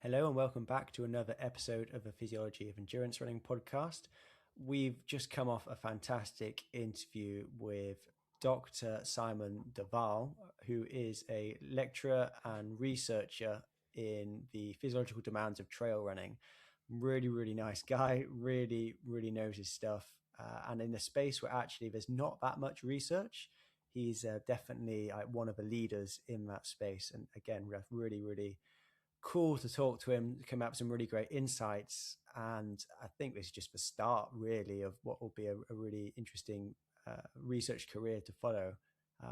Hello and welcome back to another episode of the Physiology of Endurance Running podcast. We've just come off a fantastic interview with Dr. Simon de Waal, who is a lecturer and researcher in the physiological demands of trail running. Really, really nice guy, really, really knows his stuff. And in a space where actually there's not that much research, he's definitely one of the leaders in that space. And again, really, really cool to talk to him, come up with some really great insights. And I think this is just the start, really, of what will be a really interesting research career to follow.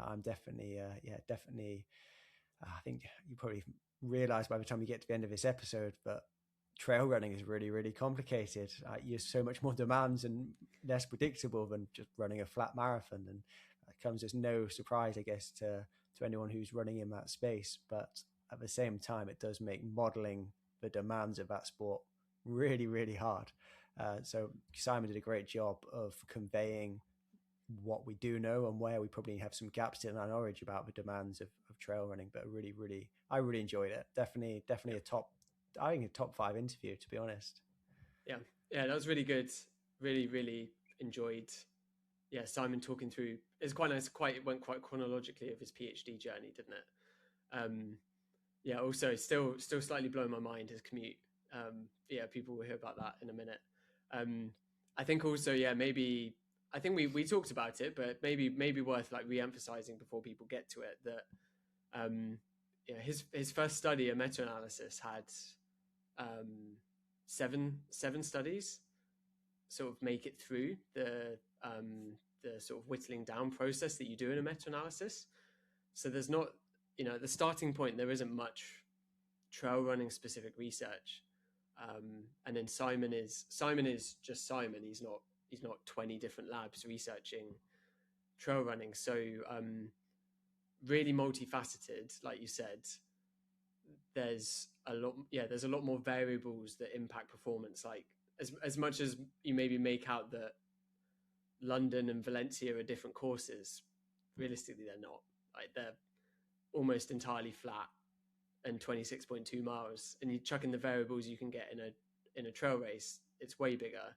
I'm definitely, definitely. I think you probably realize by the time you get to the end of this episode, but trail running is really, really complicated. You're so much more demands and less predictable than just running a flat marathon. And it comes as no surprise, I guess, to anyone who's running in that space. But at the same time, it does make modeling the demands of that sport really, really hard. So Simon did a great job of conveying what we do know and where we probably have some gaps in our knowledge about the demands of trail running. But I really enjoyed it. Definitely I think a top 5 interview, to be honest. Yeah, that was really good. Really, really enjoyed. Yeah, Simon talking through. It's quite nice. It went quite chronologically of his PhD journey, didn't it? Yeah. Also, still slightly blowing my mind his commute. Yeah, people will hear about that in a minute. I think also, maybe I think we talked about it, but maybe worth like re-emphasizing before people get to it that his first study, a meta-analysis, had 7 studies sort of make it through the sort of whittling down process that you do in a meta-analysis. So there's not, at the starting point, there isn't much trail running specific research. And then Simon is just Simon. He's not 20 different labs researching trail running. So really multifaceted, like you said. There's a lot more variables that impact performance. Like as much as you maybe make out that London and Valencia are different courses, realistically they're not. Like they're almost entirely flat and 26.2 miles, and you chuck in the variables you can get in a trail race, it's way bigger.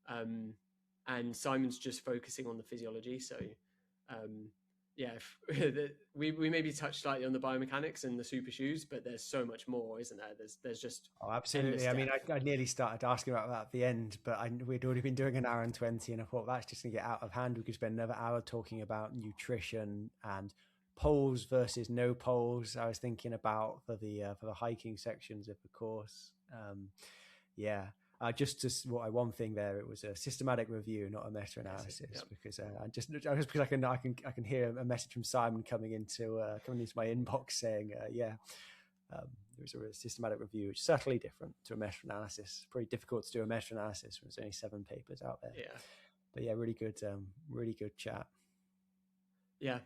And Simon's just focusing on the physiology. So we maybe touched slightly on the biomechanics and the super shoes, but there's so much more, isn't there? There's just absolutely. I mean, I nearly started asking about that at the end, but we'd already been doing an hour and 20, and I thought that's just going to get out of hand. We could spend another hour talking about nutrition and poles versus no poles. I was thinking about for the hiking sections of the course. One thing there, it was a systematic review, not a meta-analysis, because because I can hear a message from Simon coming into my inbox saying, there was a systematic review, which is subtly different to a meta-analysis. It's pretty difficult to do a meta-analysis when there's only 7 papers out there. Yeah, but yeah, really good chat. Yeah.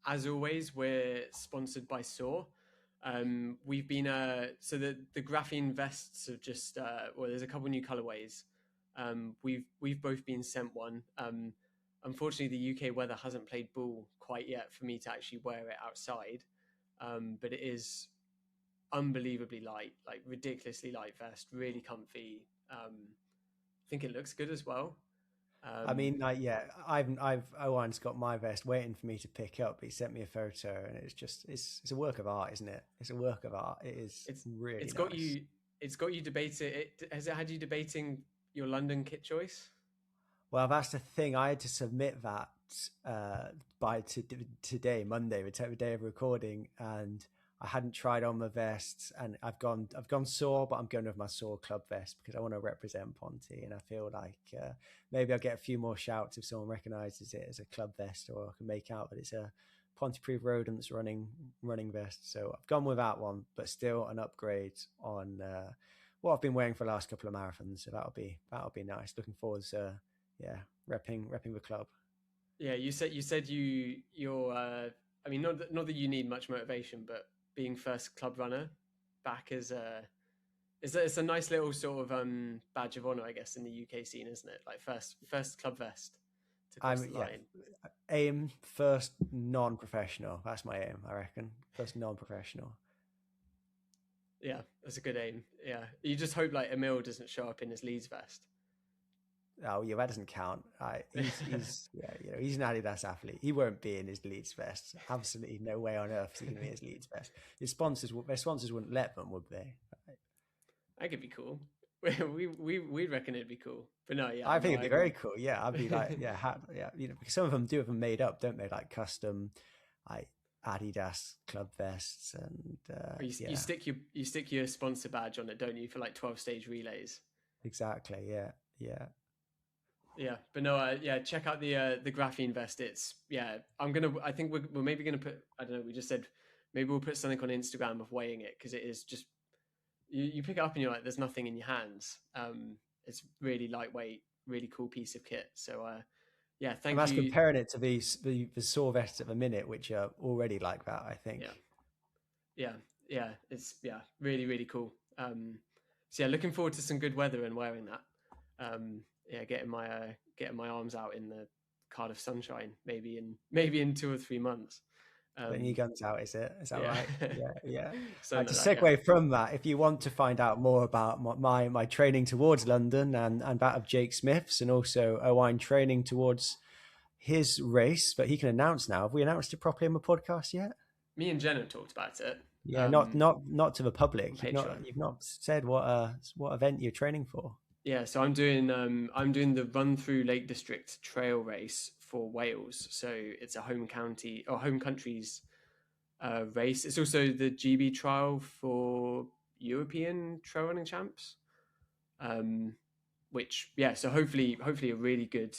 As always, we're sponsored by SAW. We've been so the graphene vests have just there's a couple new colorways. We've both been sent one. Unfortunately, the UK weather hasn't played ball quite yet for me to actually wear it outside. But it is unbelievably light, like ridiculously light vest, really comfy. I think it looks good as well. I mean, Owain's got my vest waiting for me to pick up. He sent me a photo, and it's a work of art, isn't it? It's a work of art. It's really. It's got you. It's got you debating. Has it had you debating your London kit choice? Well, that's the thing. I had to submit that by today, Monday, the day of recording, and I hadn't tried on my vests, and I've gone SAW, but I'm going with my SAW club vest because I want to represent Ponte, and I feel like maybe I'll get a few more shouts if someone recognises it as a club vest, or I can make out that it's a Pontypridd Rodents running vest. So I've gone with that one, but still an upgrade on what I've been wearing for the last couple of marathons. So that'll be nice. Looking forward to repping the club. Yeah, you said you're. I mean, not that you need much motivation, but being first club runner back it's a nice little sort of badge of honor, I guess, in the UK scene, isn't it? Like first club vest to cross the line. Aim first non-professional. That's my aim, I reckon. First non-professional. Yeah, that's a good aim. Yeah, you just hope like Emil doesn't show up in his Leeds vest. Oh yeah, that doesn't count. He's yeah, he's an Adidas athlete. He won't be in his Leeds vest. Absolutely no way on earth is he going to be in his Leeds vest. Their sponsors wouldn't let them, would they? That could be cool. We reckon it'd be cool, but no, yeah, I no, think I it'd be agree. very cool. Yeah, I'd be like, yeah, because some of them do have them made up, don't they? Like custom, like Adidas club vests, and yeah, You stick your sponsor badge on it, don't you, for like 12-stage relays? exactly. Yeah, yeah. Yeah, but no, yeah, check out the graphene vest. It's yeah, I think we're maybe gonna put. I don't know. We just said maybe we'll put something on Instagram of weighing it because it is just you pick it up and you're like, there's nothing in your hands. It's really lightweight, really cool piece of kit. So yeah, And thank that's you. comparing it to the saw vests of a minute, which are already like that, I think. Yeah, yeah, it's really really cool. So yeah, looking forward to some good weather and wearing that. Yeah, getting my arms out in the Cardiff sunshine, maybe in 2 or 3 months. Putting your guns out, is it? Is that Yeah, right? Yeah, yeah. something To like that. Yeah. segue from that, if you want to find out more about my training towards London and that of Jake Smith's, and also Owain training towards his race, but he can announce now. Have we announced it properly on the podcast yet? Me and Jen have talked about it. Yeah, not to the On public. Patreon. You've not said what event you're training for. Yeah, so I'm doing the Run Through Lake District trail race for Wales. So it's a home county or home countries race. It's also the GB trial for European trail running champs. Which yeah, so hopefully a really good.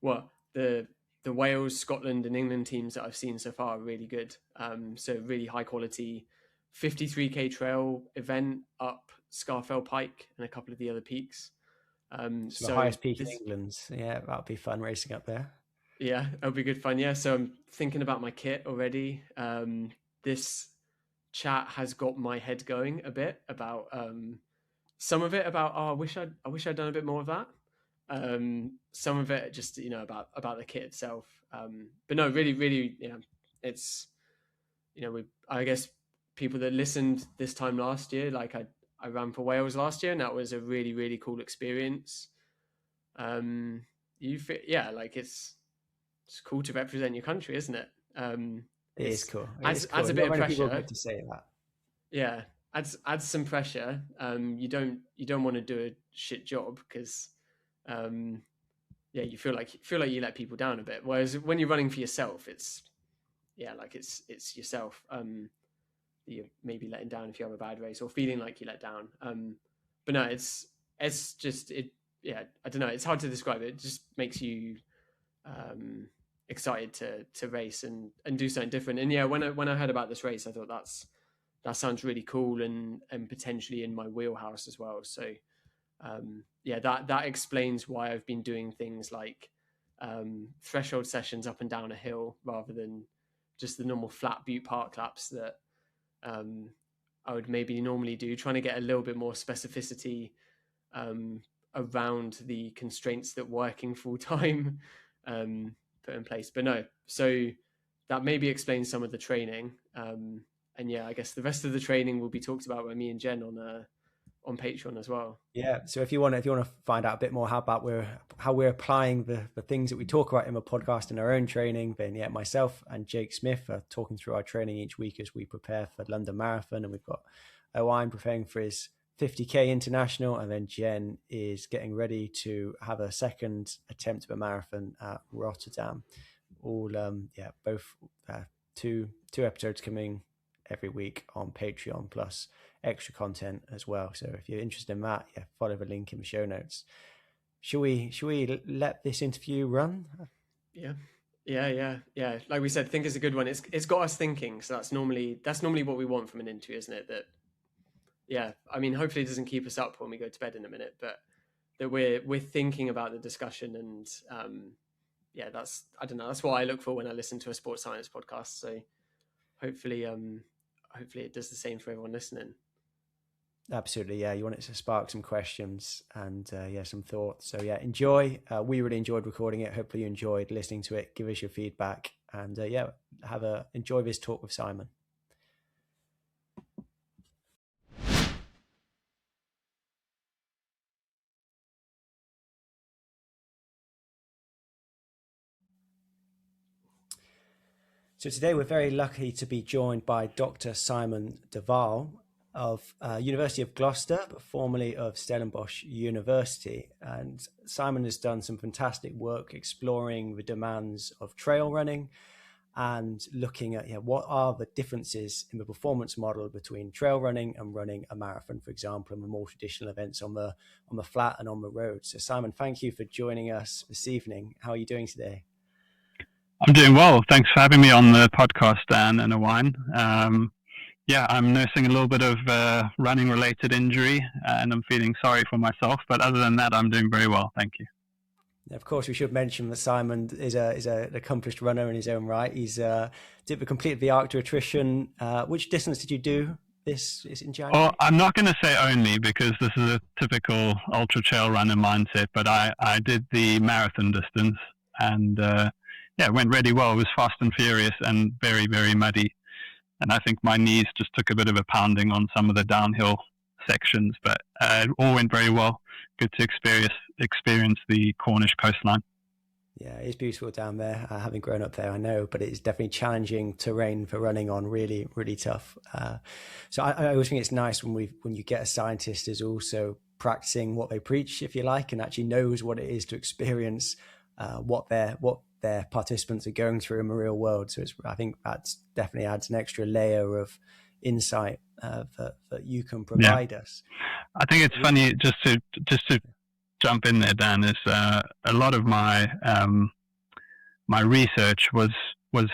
Well, the Wales, Scotland, and England teams that I've seen so far are really good. So really high quality, 53k trail event up Scarfell Pike and a couple of the other peaks. So the highest peak in England. Yeah, that'll be fun racing up there. Yeah, it'll be good fun. Yeah, so I'm thinking about my kit already. This chat has got my head going a bit about some of it about I wish I'd done a bit more of that. Some of it just about the kit itself. But no, really, it's I guess people that listened this time last year, like I ran for Wales last year, and that was a really really cool experience. Like it's cool to represent your country, isn't it? It is cool. Adds a bit of pressure. People get to say that. Yeah, adds some pressure. You don't want to do a shit job because, you feel like you let people down a bit. Whereas when you're running for yourself, it's yourself. You're maybe letting down if you have a bad race or feeling like you let down. But no, it's just it. Yeah, I don't know. It's hard to describe it. It just makes you excited to race and do something different. And yeah, when I heard about this race, I thought that sounds really cool and potentially in my wheelhouse as well. So that explains why I've been doing things like threshold sessions up and down a hill rather than just the normal flat butte park laps that I would maybe normally do, trying to get a little bit more specificity around the constraints that working full time put in place. But no, so that maybe explains some of the training. And yeah, I guess the rest of the training will be talked about by me and Jen on Patreon as well. Yeah. So if you want to find out a bit more how we're applying the things that we talk about in the podcast in our own training, then yeah, myself and Jake Smith are talking through our training each week as we prepare for London Marathon, and we've got Owain preparing for his 50k international, and then Jen is getting ready to have a second attempt at a marathon at Rotterdam. All both two episodes coming every week on Patreon, plus extra content as well. So if you're interested in that, follow the link in the show notes. Should we let this interview run? Yeah. Like we said, think it's a good one. It's got us thinking. So that's normally what we want from an interview, isn't it? That yeah, I mean, hopefully it doesn't keep us up when we go to bed in a minute, but that we're thinking about the discussion, and that's what I look for when I listen to a sports science podcast. So hopefully it does the same for everyone listening. Absolutely, yeah. You want it to spark some questions and some thoughts. So yeah, enjoy. We really enjoyed recording it. Hopefully you enjoyed listening to it. Give us your feedback, and enjoy this talk with Simon. So today we're very lucky to be joined by Dr. Simon de Waal of University of Gloucester, but formerly of Stellenbosch University. And Simon has done some fantastic work exploring the demands of trail running and looking at what are the differences in the performance model between trail running and running a marathon, for example, and the more traditional events on the flat and on the road. So Simon, thank you for joining us this evening. How are you doing today? I'm doing well. Thanks for having me on the podcast, Dan and Owain. I'm nursing a little bit of running-related injury, and I'm feeling sorry for myself. But other than that, I'm doing very well. Thank you. Of course, we should mention that Simon is an accomplished runner in his own right. He's completed the Arc to Attrition. Which distance did you do this in January? Oh, I'm not going to say only, because this is a typical ultra trail runner mindset. But I did the marathon distance, and it went really well. It was fast and furious and very, very muddy. And I think my knees just took a bit of a pounding on some of the downhill sections, but it all went very well. Good to experience the Cornish coastline. Yeah, it's beautiful down there. Having grown up there, I know, but it's definitely challenging terrain for running on. Really, really tough. So I always think it's nice when you get a scientist who's also practicing what they preach, if you like, and actually knows what it is to experience what their participants are going through in the real world. So I think that definitely adds an extra layer of insight that you can provide us. I think it's funny, just to jump in there, Dan, is a lot of my my research was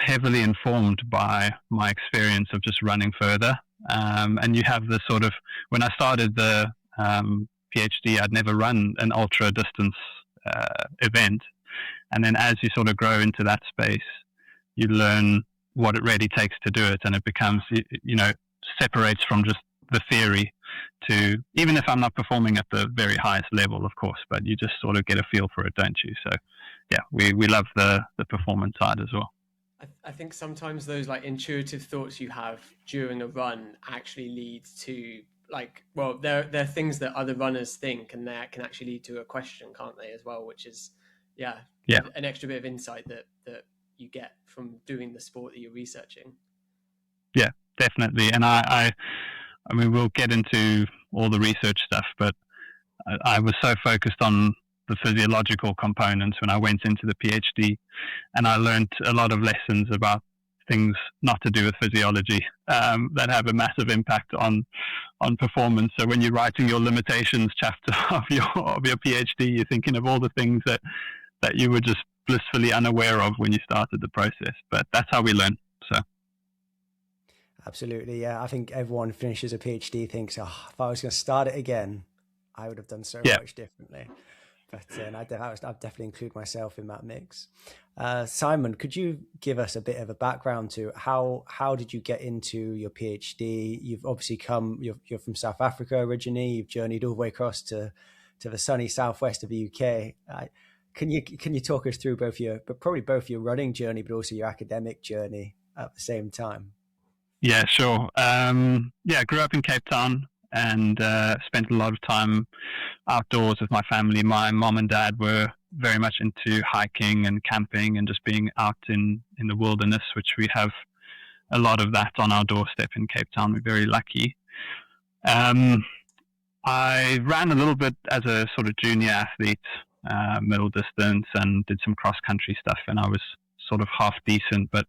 heavily informed by my experience of just running further. And you have this sort of, when I started the PhD, I'd never run an ultra distance event. And then as you sort of grow into that space, you learn what it really takes to do it. And it becomes, separates from just the theory to, even if I'm not performing at the very highest level, of course, but you just sort of get a feel for it, don't you? So, we love the performance side as well. I think sometimes those like intuitive thoughts you have during a run actually lead to they're things that other runners think, and that can actually lead to a question, can't they, as well, which is, an extra bit of insight that you get from doing the sport that you're researching. Yeah, definitely. And I mean, we'll get into all the research stuff, but I was so focused on the physiological components when I went into the PhD, and I learned a lot of lessons about things not to do with physiology that have a massive impact on performance. So when you're writing your limitations chapter of your PhD, you're thinking of all the things that you were just blissfully unaware of when you started the process. But that's how we learn. So. Absolutely, yeah. I think everyone finishes a PhD thinks, if I was going to start it again, I would have done so much differently. But I'd definitely include myself in that mix. Simon, could you give us a bit of a background to how did you get into your PhD? You've obviously you're from South Africa originally. You've journeyed all the way across to the sunny southwest of the UK. Can you talk us through both your running journey, but also your academic journey at the same time? Yeah, sure. I grew up in Cape Town and spent a lot of time outdoors with my family. My mom and dad were very much into hiking and camping and just being out in the wilderness, which we have a lot of that on our doorstep in Cape Town. We're very lucky. I ran a little bit as a sort of junior athlete, middle distance, and did some cross-country stuff, and I was sort of half decent. But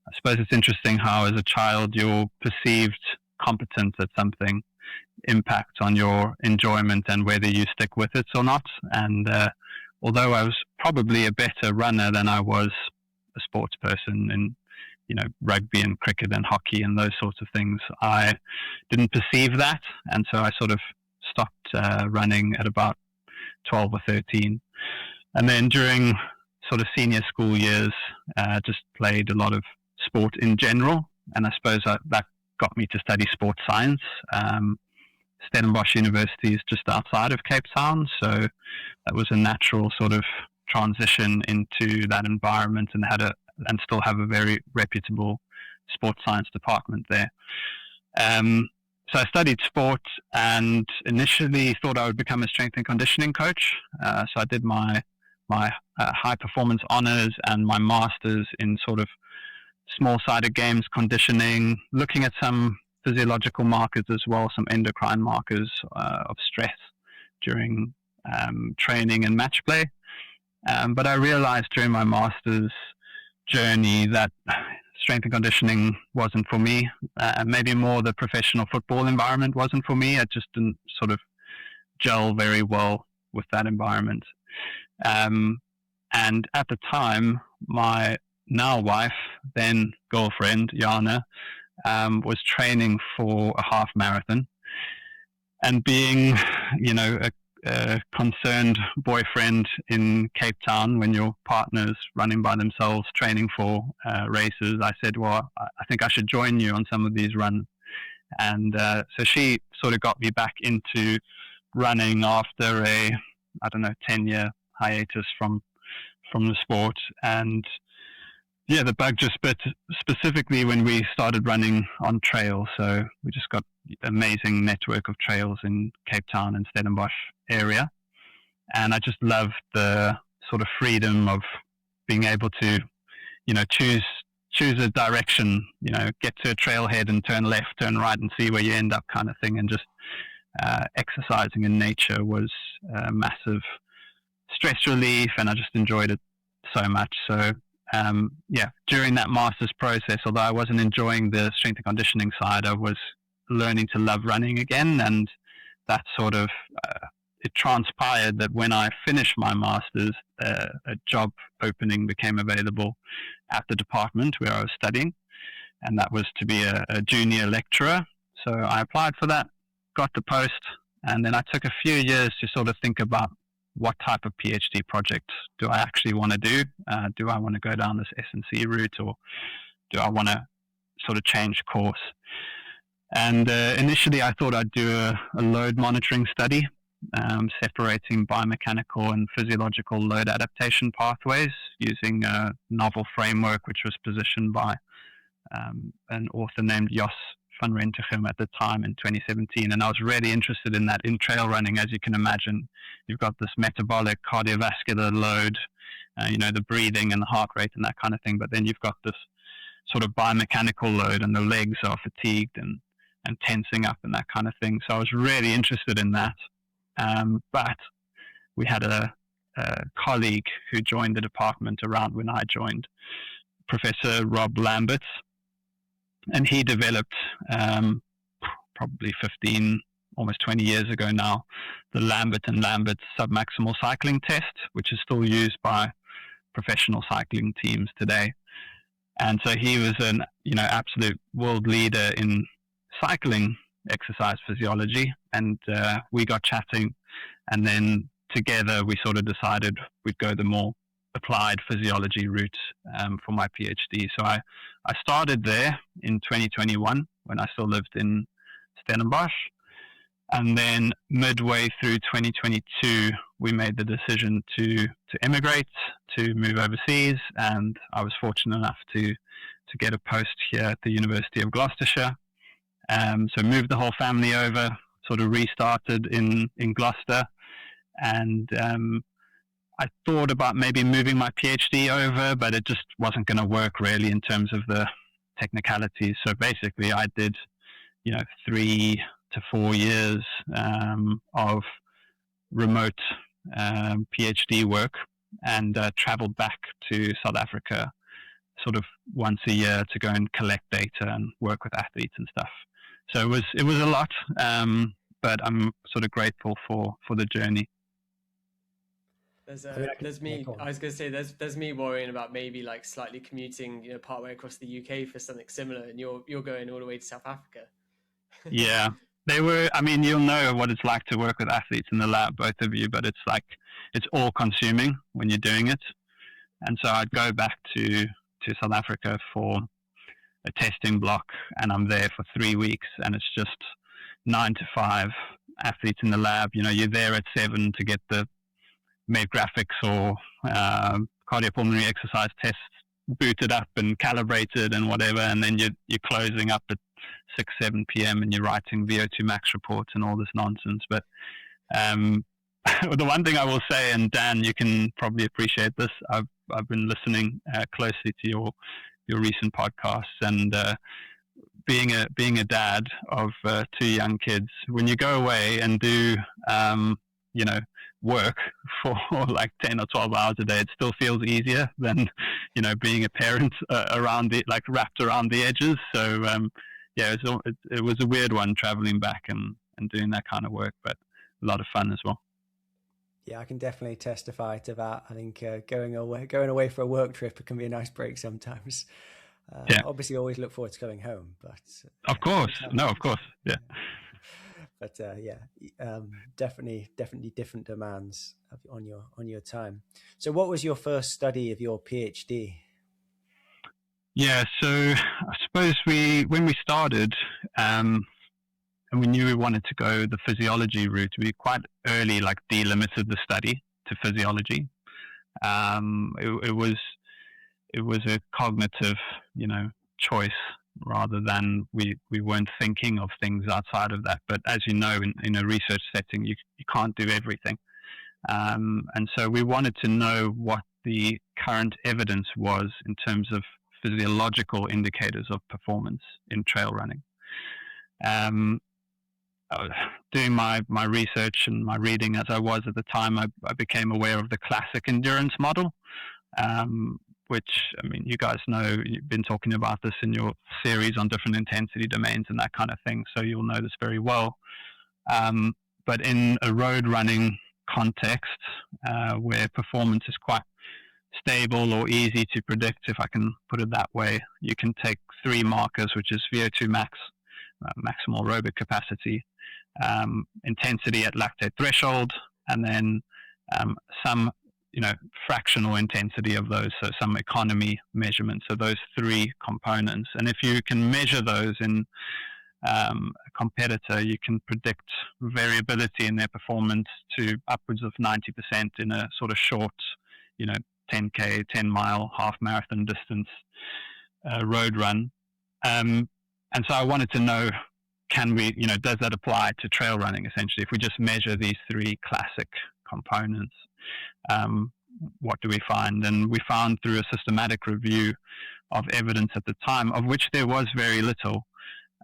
I suppose it's interesting how as a child your perceived competence at something impacts on your enjoyment and whether you stick with it or not. And although I was probably a better runner than I was a sports person in rugby and cricket and hockey and those sorts of things, I didn't perceive that, and so I sort of stopped running at about 12 or 13. And then during sort of senior school years, just played a lot of sport in general, and I suppose that got me to study sports science. Stellenbosch University is just outside of Cape Town, so that was a natural sort of transition into that environment, and still have a very reputable sports science department there. So I studied sport and initially thought I would become a strength and conditioning coach. So I did my high performance honors and my master's in sort of small-sided games, conditioning, looking at some physiological markers as well, some endocrine markers of stress during training and match play. But I realized during my master's journey that strength and conditioning wasn't for me. Maybe more the professional football environment wasn't for me. I just didn't sort of gel very well with that environment. And at the time, my now wife, then girlfriend, Jana, was training for a half marathon. And being, a concerned boyfriend in Cape Town when your partner's running by themselves training for races, I said, well, I think I should join you on some of these runs. And so she sort of got me back into running after a 10-year hiatus from the sport. And yeah, the bug just bit specifically when we started running on trail. So we just got an amazing network of trails in Cape Town and Stellenbosch area. And I just loved the sort of freedom of being able to, choose a direction, get to a trailhead and turn left, turn right and see where you end up kind of thing. And just exercising in nature was a massive stress relief, and I just enjoyed it so much. So during that master's process, although I wasn't enjoying the strength and conditioning side, I was learning to love running again. And that sort of, it transpired that when I finished my master's, a job opening became available at the department where I was studying. And that was to be a junior lecturer. So I applied for that, got the post, and then I took a few years to sort of think about what type of PhD project do I actually want to do? Do I want to go down this S&C route, or do I want to sort of change course? And initially I thought I'd do a load monitoring study, separating biomechanical and physiological load adaptation pathways using a novel framework which was positioned by an author named Jos van Rentegem at the time in 2017. And I was really interested in that in trail running. As you can imagine, you've got this metabolic cardiovascular load, the breathing and the heart rate and that kind of thing. But then you've got this sort of biomechanical load, and the legs are fatigued and tensing up and that kind of thing. So I was really interested in that. But we had a colleague who joined the department around when I joined, Professor Rob Lambert, and he developed probably 15, almost 20 years ago now, the Lambert and Lambert submaximal cycling test, which is still used by professional cycling teams today. And so he was an absolute world leader in cycling exercise physiology, and we got chatting, and then together we sort of decided we'd go the more applied physiology route for my PhD. So I started there in 2021 when I still lived in Stellenbosch, and then midway through 2022 we made the decision to emigrate, to move overseas, and I was fortunate enough to get a post here at the University of Gloucestershire. So moved the whole family over, sort of restarted in Gloucester, and I thought about maybe moving my PhD over, but it just wasn't going to work really in terms of the technicalities. So basically I did, 3 to 4 years of remote PhD work, and traveled back to South Africa sort of once a year to go and collect data and work with athletes and stuff. So it was a lot, but I'm sort of grateful for the journey. There's me. I was going to say there's me worrying about maybe like slightly commuting, partway across the UK for something similar, and you're going all the way to South Africa. Yeah, they were. I mean, you'll know what it's like to work with athletes in the lab, both of you. But it's all consuming when you're doing it, and so I'd go back to South Africa for a testing block, and I'm there for 3 weeks, and it's just 9 to 5 athletes in the lab. You're there at 7 to get the med graphics or cardiopulmonary exercise tests booted up and calibrated and whatever, and then you're closing up at 6-7 p.m. and you're writing VO2 max reports and all this nonsense. But the one thing I will say, and Dan, you can probably appreciate this, I've been listening closely to recent podcasts, and being a dad of 2 young kids, when you go away and do work for like 10 or 12 hours a day, it still feels easier than being a parent around the, like, wrapped around the edges. So it was a weird one, traveling back and doing that kind of work, but a lot of fun as well. Yeah, I can definitely testify to that. I think going away for a work trip, it can be a nice break sometimes. Obviously, always look forward to going home, but of course, yeah. But definitely different demands on your time. So, what was your first study of your PhD? Yeah, so I suppose when we started, and we knew we wanted to go the physiology route, we quite early delimited the study to physiology. It was a cognitive, choice, rather than we weren't thinking of things outside of that. But as you know, in a research setting, you can't do everything. And so we wanted to know what the current evidence was in terms of physiological indicators of performance in trail running. Doing my research and my reading as I was at the time, I became aware of the classic endurance model, which, I mean, you guys know, you've been talking about this in your series on different intensity domains and that kind of thing, so you'll know this very well. But in a road running context, where performance is quite stable or easy to predict, if I can put it that way, you can take 3 markers, which is VO2 max, maximal aerobic capacity, intensity at lactate threshold, and then some fractional intensity of those, so some economy measurements. So those 3 components, and if you can measure those in a competitor, you can predict variability in their performance to upwards of 90% in a sort of short 10K, 10-mile, half marathon distance road run. And so I wanted to know, can we, does that apply to trail running, essentially? If we just measure these 3 classic components, what do we find? And we found, through a systematic review of evidence at the time, of which there was very little,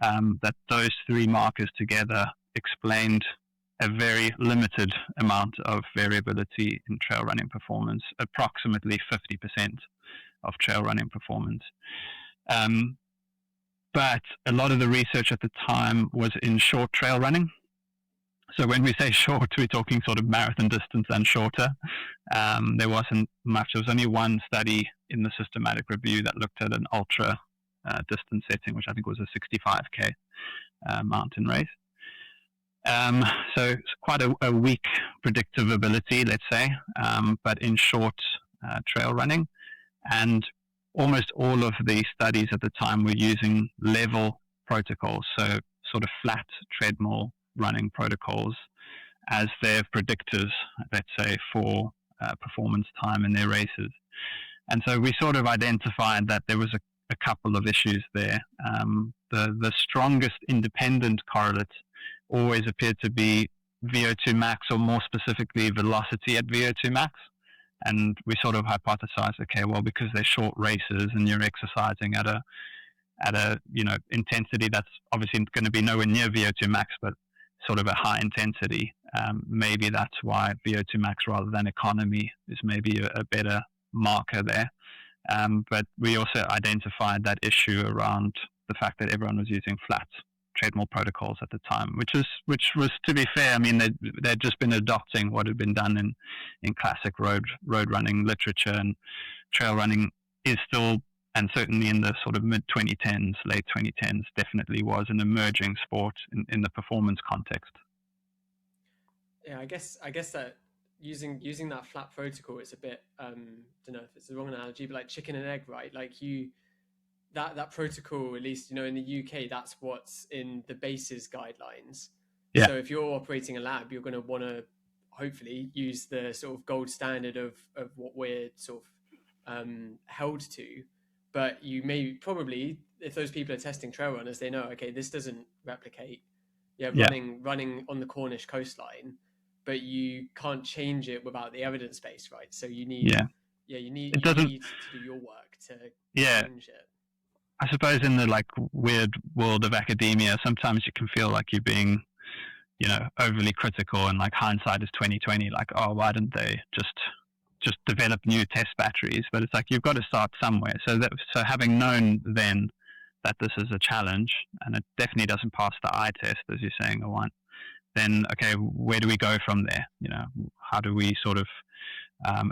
that those 3 markers together explained a very limited amount of variability in trail running performance, approximately 50% of trail running performance. But a lot of the research at the time was in short trail running. So when we say short, we're talking sort of marathon distance and shorter. There wasn't much. There was only one study in the systematic review that looked at an ultra distance setting, which I think was a 65K mountain race. So it's quite a weak predictive ability, let's say, but in short trail running. And almost all of the studies at the time were using level protocols, so sort of flat treadmill running protocols as their predictors, let's say, for performance time in their races. And so we sort of identified that there was a couple of issues there. The strongest independent correlate always appeared to be VO2 max, or more specifically velocity at VO2 max. And we sort of hypothesized, okay, well, because they're short races and you're exercising at a intensity that's obviously going to be nowhere near VO2 max, but sort of a high intensity, maybe that's why VO2 max rather than economy is maybe a better marker there. But we also identified that issue around the fact that everyone was using flat treadmill protocols at the time, which was, to be fair, I mean, they'd just been adopting what had been done in classic road running literature, and trail running is still, and certainly in the sort of mid-2010s, late 2010s, definitely was an emerging sport in the performance context. Yeah, I guess that using that flat protocol is a bit, don't know if it's the wrong analogy, but like chicken and egg, right? Like that protocol, at least, in the UK, that's what's in the BASES guidelines. Yeah. So if you're operating a lab, you're going to want to hopefully use the sort of gold standard of what we're sort of held to. But you may probably, if those people are testing trail runners, they know, okay, this doesn't replicate running on the Cornish coastline, but you can't change it without the evidence base, right? So you need you need to do your work to change it. I suppose in the like weird world of academia, sometimes you can feel like you're being, you know, overly critical, and like hindsight is 20/20. Like, oh, why didn't they just develop new test batteries? But it's like you've got to start somewhere. So having known then that this is a challenge, and it definitely doesn't pass the eye test, as you're saying, Owain, then okay, where do we go from there? You know, how do we sort of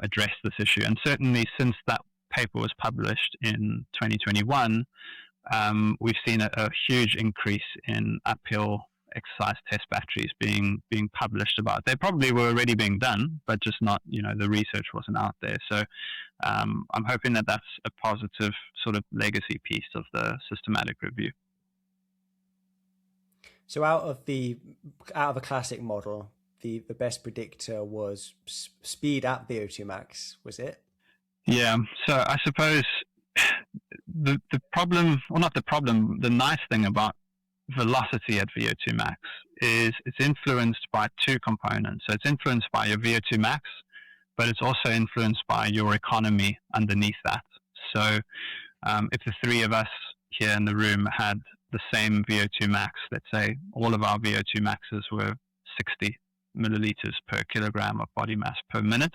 address this issue? And certainly since that paper was published in 2021, we've seen a huge increase in uphill exercise test batteries being published about. They probably were already being done, but just not, you know, the research wasn't out there. So I'm hoping that that's a positive sort of legacy piece of the systematic review. So out of a classic model, the best predictor was speed at VO2 max, was it? Yeah. So I suppose the problem, well, not the problem, the nice thing about velocity at VO2 max is it's influenced by two components. So it's influenced by your VO2 max, but it's also influenced by your economy underneath that. So if the three of us here in the room had the same VO2 max, let's say all of our VO2 maxes were 60 milliliters per kilogram of body mass per minute.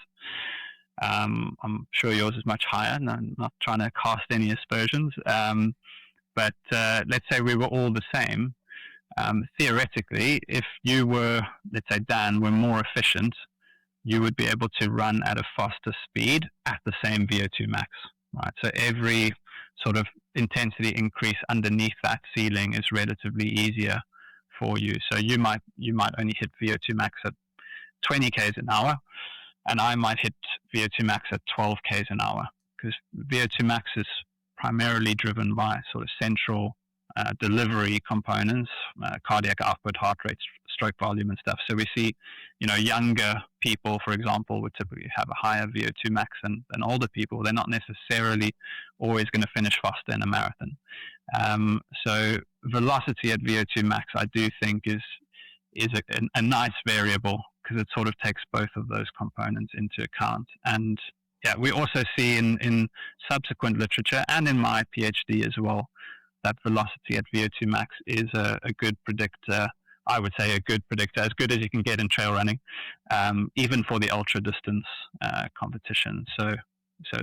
I'm sure yours is much higher, and I'm not trying to cast any aspersions. But let's say we were all the same. Theoretically, if you were, let's say Dan, were more efficient, you would be able to run at a faster speed at the same VO2 max, right? So every sort of intensity increase underneath that ceiling is relatively easier for you. So you might only hit VO2 max at 20 k's an hour, and I might hit VO2 max at 12 k's an hour, because VO2 max is primarily driven by sort of central delivery components, cardiac output, heart rate, stroke volume and stuff. So we see, you know, younger people, for example, would typically have a higher VO2 max than older people. They're not necessarily always going to finish faster in a marathon. So velocity at VO2 max, I do think is a nice variable, because it sort of takes both of those components into account. And yeah, we also see in subsequent literature and in my PhD as well, that velocity at VO2 max is a good predictor. I would say a good predictor, as good as you can get in trail running, even for the ultra distance competition. So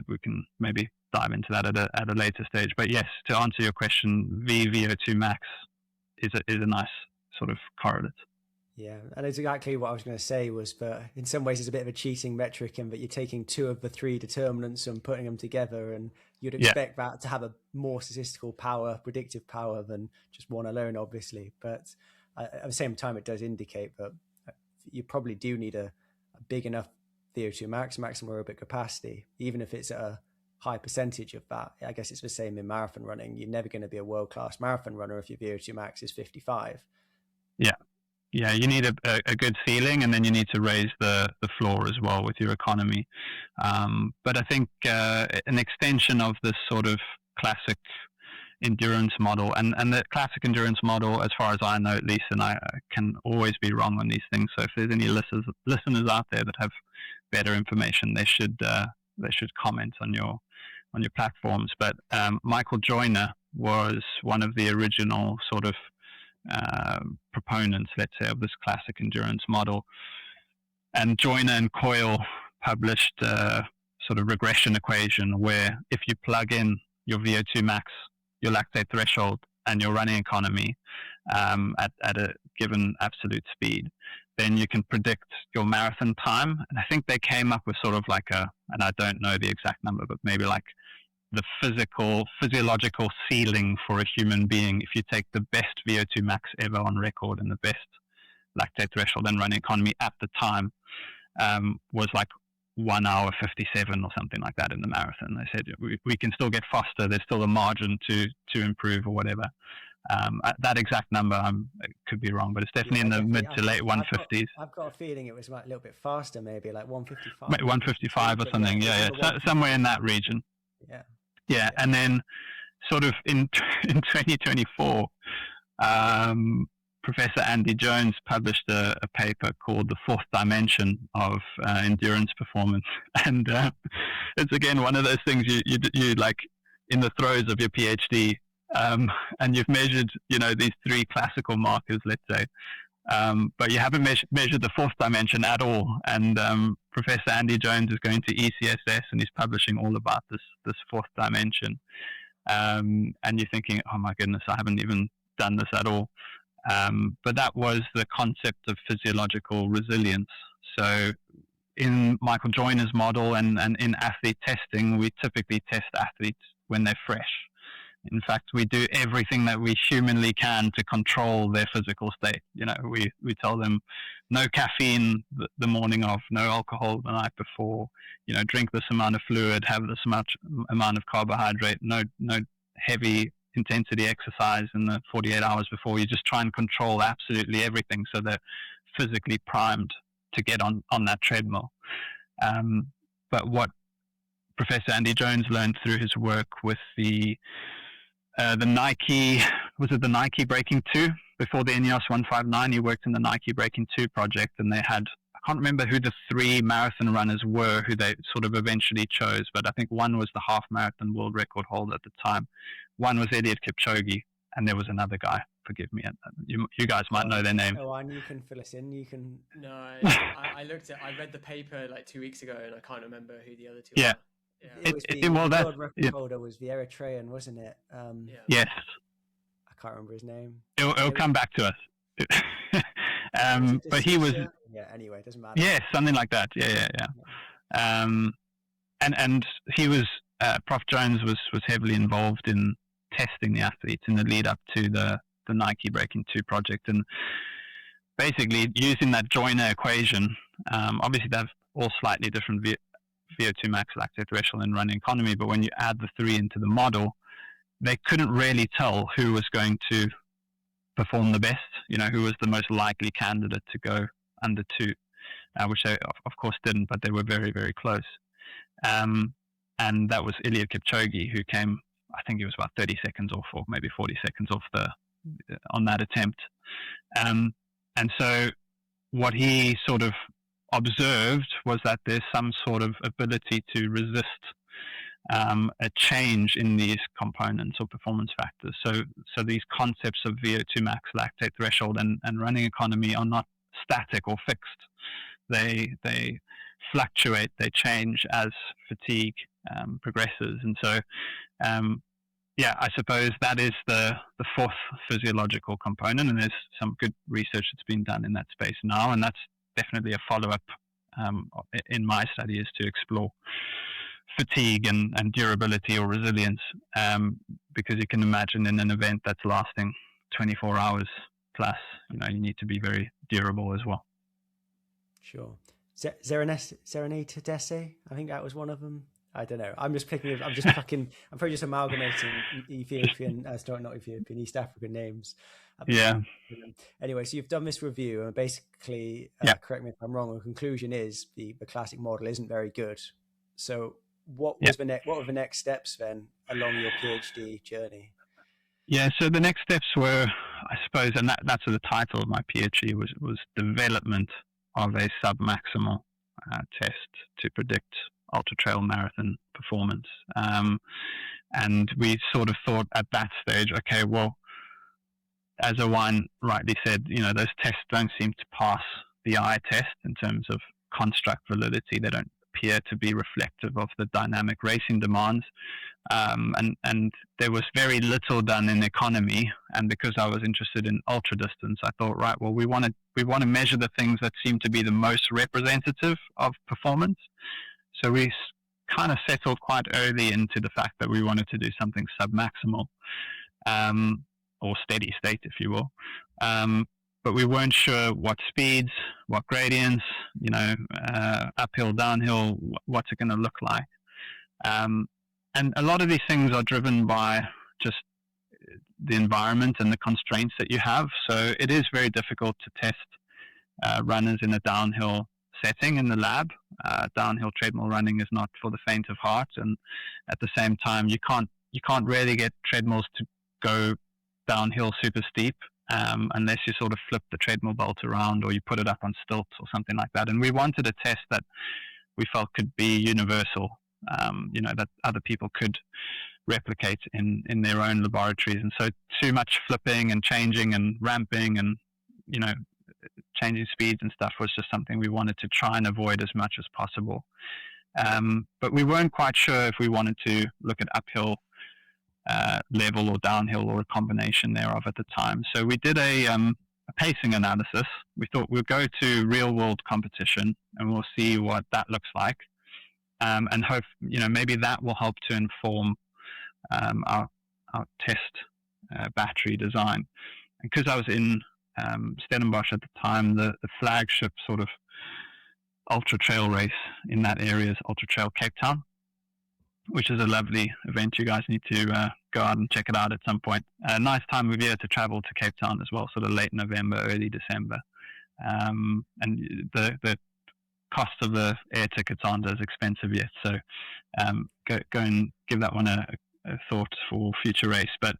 we can maybe dive into that at a later stage. But yes, to answer your question, VO2 max is a nice sort of correlate. Yeah, and exactly what I was going to say was, but in some ways it's a bit of a cheating metric in that you're taking two of the three determinants and putting them together, and you'd expect that to have a more statistical power, predictive power, than just one alone, obviously. But at the same time, it does indicate that you probably do need a big enough VO2 max, maximum aerobic capacity, even if it's at a high percentage of that. I guess it's the same in marathon running. You're never going to be a world-class marathon runner if your VO2 max is 55. Yeah, you need a good ceiling, and then you need to raise the floor as well with your economy. But I think an extension of this sort of classic endurance model, and the classic endurance model, as far as I know at least, and I can always be wrong on these things, so if there's any listeners out there that have better information, they should comment on your platforms. But Michael Joyner was one of the original sort of proponents, let's say, of this classic endurance model. And Joyner and Coyle published a sort of regression equation where if you plug in your VO2 max, your lactate threshold, and your running economy at a given absolute speed, then you can predict your marathon time. And I think they came up with sort of like and I don't know the exact number, but maybe like the physiological ceiling for a human being, if you take the best VO2 max ever on record and the best lactate threshold and running economy at the time, was like 1 hour 57 or something like that in the marathon. They said we can still get faster. There's still a margin to improve or whatever. That exact number, I could be wrong, but it's definitely in the mid to late 150s. I've got a feeling it was like a little bit faster, maybe like 155. 155 or something. Yeah. Somewhere in that region. Yeah, and then sort of in 2024, Professor Andy Jones published a paper called The Fourth Dimension of Endurance Performance. And it's, again, one of those things you like in the throes of your PhD, and you've measured, these three classical markers, let's say, but you haven't measured the fourth dimension at all. And Professor Andy Jones is going to ECSS, and he's publishing all about this fourth dimension. And you're thinking, oh my goodness, I haven't even done this at all. But that was the concept of physiological resilience. So in Michael Joyner's model and in athlete testing, we typically test athletes when they're fresh. In fact, we do everything that we humanly can to control their physical state. We tell them no caffeine the morning of, no alcohol the night before, drink this amount of fluid, have this much amount of carbohydrate, no heavy intensity exercise in the 48 hours before. You just try and control absolutely everything so they're physically primed to get on that treadmill. But what Professor Andy Jones learned through his work with the Nike, was it the Nike Breaking 2? Before the Ineos 159, he worked in the Nike Breaking 2 project, and they had, I can't remember who the three marathon runners were who they sort of eventually chose, but I think one was the half marathon world record holder at the time. One was Eliud Kipchoge, and there was another guy. Forgive me, you guys might know their name. Owain, you can fill us in. You can. No, I read the paper like 2 weeks ago, and I can't remember who the other two yeah. were. Yeah. The world record holder was the Eritrean, wasn't it? Yes. I can't remember his name. It'll come back to us. But he was. Yeah. Anyway, it doesn't matter. Yeah, something like that. Yeah. And he was. Prof. Jones was heavily involved in testing the athletes in the lead up to the Nike Breaking 2 project, and basically using that Joyner equation. Obviously, they have all slightly different VO2 max lactate threshold and running economy, but when you add the three into the model, they couldn't really tell who was going to perform the best, who was the most likely candidate to go under 2, which they of course didn't, but they were very, very close. And that was Eliud Kipchoge, who came, I think he was about 30 seconds off, or maybe 40 seconds off on that attempt. And so what he sort of observed was that there's some sort of ability to resist a change in these components or performance factors. So these concepts of VO2 max, lactate threshold, and running economy are not static or fixed. They fluctuate, they change as fatigue progresses. And so, I suppose that is the fourth physiological component, and there's some good research that's been done in that space now, and that's definitely a follow-up in my study, is to explore fatigue and durability or resilience, because you can imagine in an event that's lasting 24 hours plus, you need to be very durable as well. Sure. Serenity Tedeschi, I think that was one of them. I don't know. I'm probably just amalgamating Ethiopian, not Ethiopian, East African names. Yeah. Anyway, so you've done this review, and basically, correct me if I'm wrong, the conclusion is the classic model isn't very good. So what were the next steps then along your PhD journey? Yeah, so the next steps were, I suppose, and that's the title of my PhD, was development of a submaximal test to predict ultra trail marathon performance. And we sort of thought at that stage, okay, well, as Owain rightly said, those tests don't seem to pass the eye test in terms of construct validity. They don't appear to be reflective of the dynamic racing demands. And there was very little done in economy. And because I was interested in ultra distance, I thought, right, well, we want to measure the things that seem to be the most representative of performance. So we kind of settled quite early into the fact that we wanted to do something submaximal, or steady state, if you will. But we weren't sure what speeds, what gradients, uphill, downhill, what's it going to look like. And a lot of these things are driven by just the environment and the constraints that you have. So it is very difficult to test runners in a downhill setting in the lab. Downhill treadmill running is not for the faint of heart, and at the same time, you can't really get treadmills to go downhill super steep unless you sort of flip the treadmill belt around or you put it up on stilts or something like that. And we wanted a test that we felt could be universal, that other people could replicate in their own laboratories. And so too much flipping and changing and ramping and, changing speeds and stuff was just something we wanted to try and avoid as much as possible. But we weren't quite sure if we wanted to look at uphill level or downhill or a combination thereof at the time. So we did a pacing analysis. We thought we'll go to real world competition and we'll see what that looks like, and hope maybe that will help to inform our test battery design. And because I was in Stellenbosch at the time, the flagship sort of ultra trail race in that area is Ultra Trail Cape Town, which is a lovely event. You guys need to go out and check it out at some point. A nice time of year to travel to Cape Town as well, sort of late November, early December. And the cost of the air tickets aren't as expensive yet, so go and give that one a thought for future race. But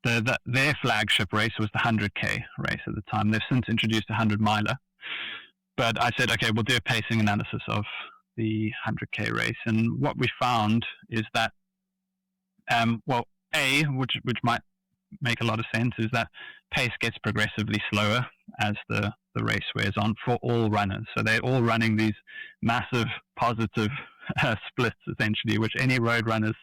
their flagship race was the 100K race at the time. They've since introduced a 100-miler. But I said, okay, we'll do a pacing analysis of the 100K race. And what we found is that, which might make a lot of sense, is that pace gets progressively slower as the race wears on for all runners. So they're all running these massive positive splits, essentially, which any road runners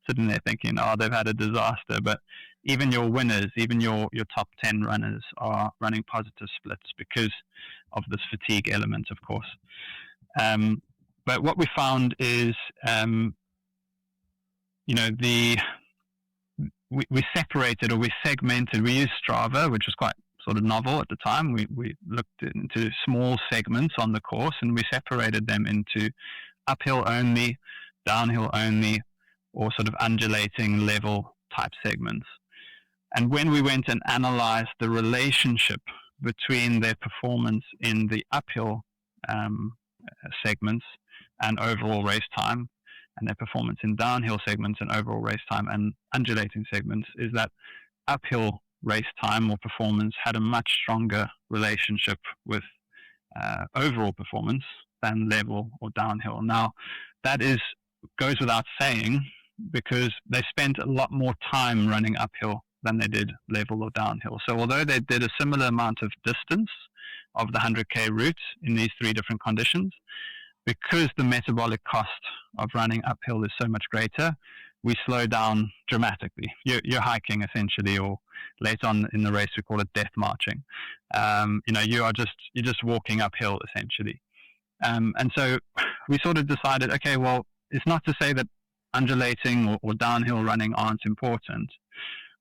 sitting there thinking, they've had a disaster. But even your winners, even your top 10 runners are running positive splits because of this fatigue element, of course. But what we found is, we separated, or we segmented. We used Strava, which was quite sort of novel at the time. We looked into small segments on the course, and we separated them into uphill only, downhill only, or sort of undulating level type segments. And when we went and analyzed the relationship between their performance in the uphill segments and overall race time, and their performance in downhill segments and overall race time and undulating segments, is that uphill race time or performance had a much stronger relationship with overall performance than level or downhill. Now, that goes without saying, because they spent a lot more time running uphill than they did level or downhill. So although they did a similar amount of distance of the 100K route in these three different conditions, because the metabolic cost of running uphill is so much greater, we slow down dramatically. You're hiking essentially, or later on in the race we call it death marching. You're just walking uphill essentially. And so we sort of decided, okay, well, it's not to say that undulating or downhill running aren't important,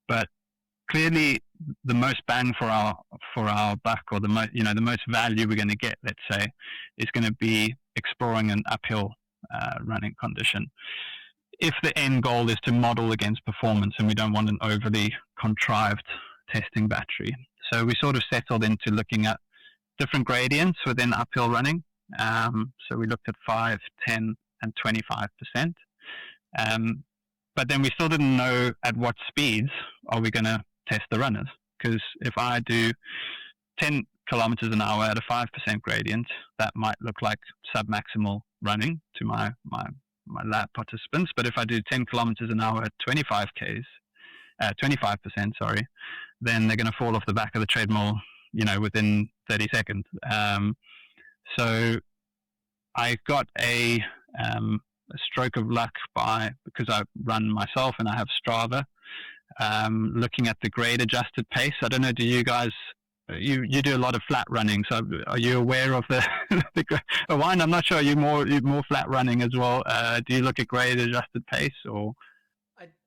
but clearly the most bang for our buck, or the most value we're going to get, let's say, is going to be exploring an uphill running condition, if the end goal is to model against performance and we don't want an overly contrived testing battery. So we sort of settled into looking at different gradients within uphill running. So we looked at 5, 10, and 25%. But then we still didn't know at what speeds are we going to test the runners. Because if I do 10 kilometers an hour at a 5% gradient, that might look like submaximal running to my lab participants. But if I do 10 kilometers an hour at 25%, then they're going to fall off the back of the treadmill, within 30 seconds. So I got a stroke of luck because I run myself and I have Strava, looking at the grade adjusted pace. I don't know, do you guys, you do a lot of flat running, so are you aware of the Owain, I'm not sure, you're more flat running as well. Do you look at grade adjusted pace, or?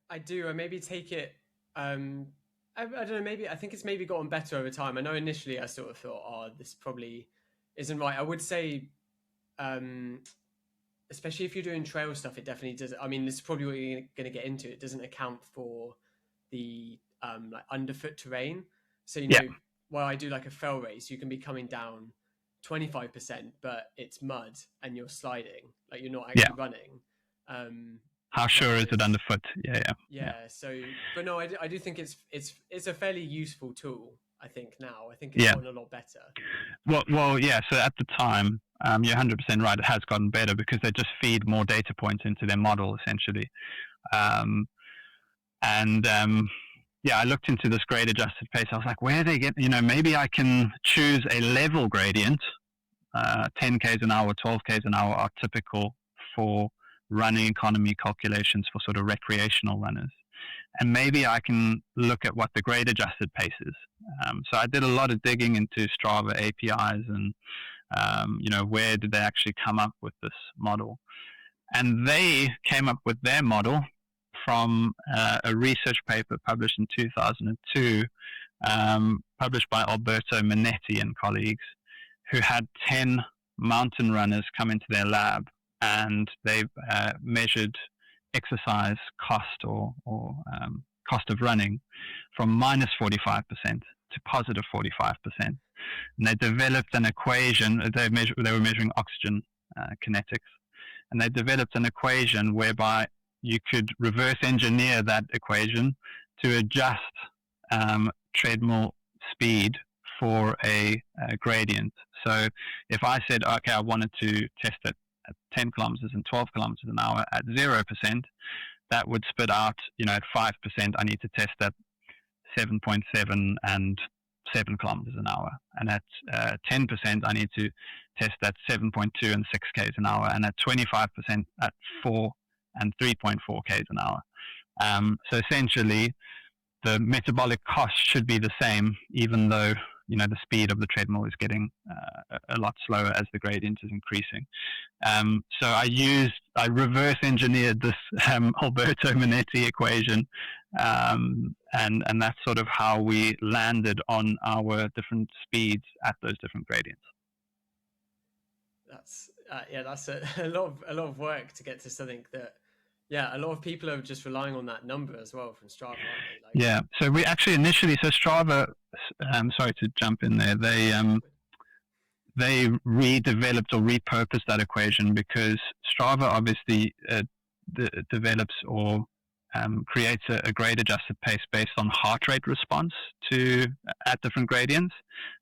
I do. I maybe take it, I don't know, maybe I think it's maybe gotten better over time. I know initially I sort of thought, this probably isn't right. I would say, especially if you're doing trail stuff, it definitely does. I mean, this is probably what you're going to get into. It doesn't account for the like underfoot terrain. So, while I do like a fell race, you can be coming down 25%, but it's mud and you're sliding, like you're not actually running. How sure is it underfoot? Yeah. So, but no, I do think it's a fairly useful tool. I think now. I think it's gotten a lot better. Well, yeah. So at the time, you're 100% right. It has gotten better because they just feed more data points into their model, essentially. I looked into this grade adjusted pace. I was like, where are they getting? Maybe I can choose a level gradient. 10 k's an hour, 12 k's an hour are typical for running economy calculations for sort of recreational runners. And maybe I can look at what the grade adjusted pace is. So I did a lot of digging into Strava APIs and, where did they actually come up with this model? And they came up with their model from a research paper published in 2002, published by Alberto Minetti and colleagues, who had 10 mountain runners come into their lab, and they measured exercise cost or cost of running from minus 45% to positive 45%. And they developed an equation. They were measuring oxygen kinetics, and they developed an equation whereby you could reverse engineer that equation to adjust treadmill speed for a gradient. So if I said, okay, I wanted to test it at 10 kilometers and 12 kilometers an hour at 0%, that would spit out, at 5%, I need to test at 7.7 and 7 kilometers an hour. And at 10%, I need to test at 7.2 and 6 k's an hour. And at 25% at 4 and 3.4 k's an hour. So essentially, the metabolic cost should be the same, even though the speed of the treadmill is getting a lot slower as the gradient is increasing. So I reverse engineered this Alberto Minetti equation, and that's sort of how we landed on our different speeds at those different gradients. That's a lot of work to get to something that. Yeah, a lot of people are just relying on that number as well from Strava, aren't they? Yeah, so we actually initially, Strava, sorry to jump in there, they redeveloped or repurposed that equation because Strava obviously develops or creates a grade adjusted pace based on heart rate response at different gradients.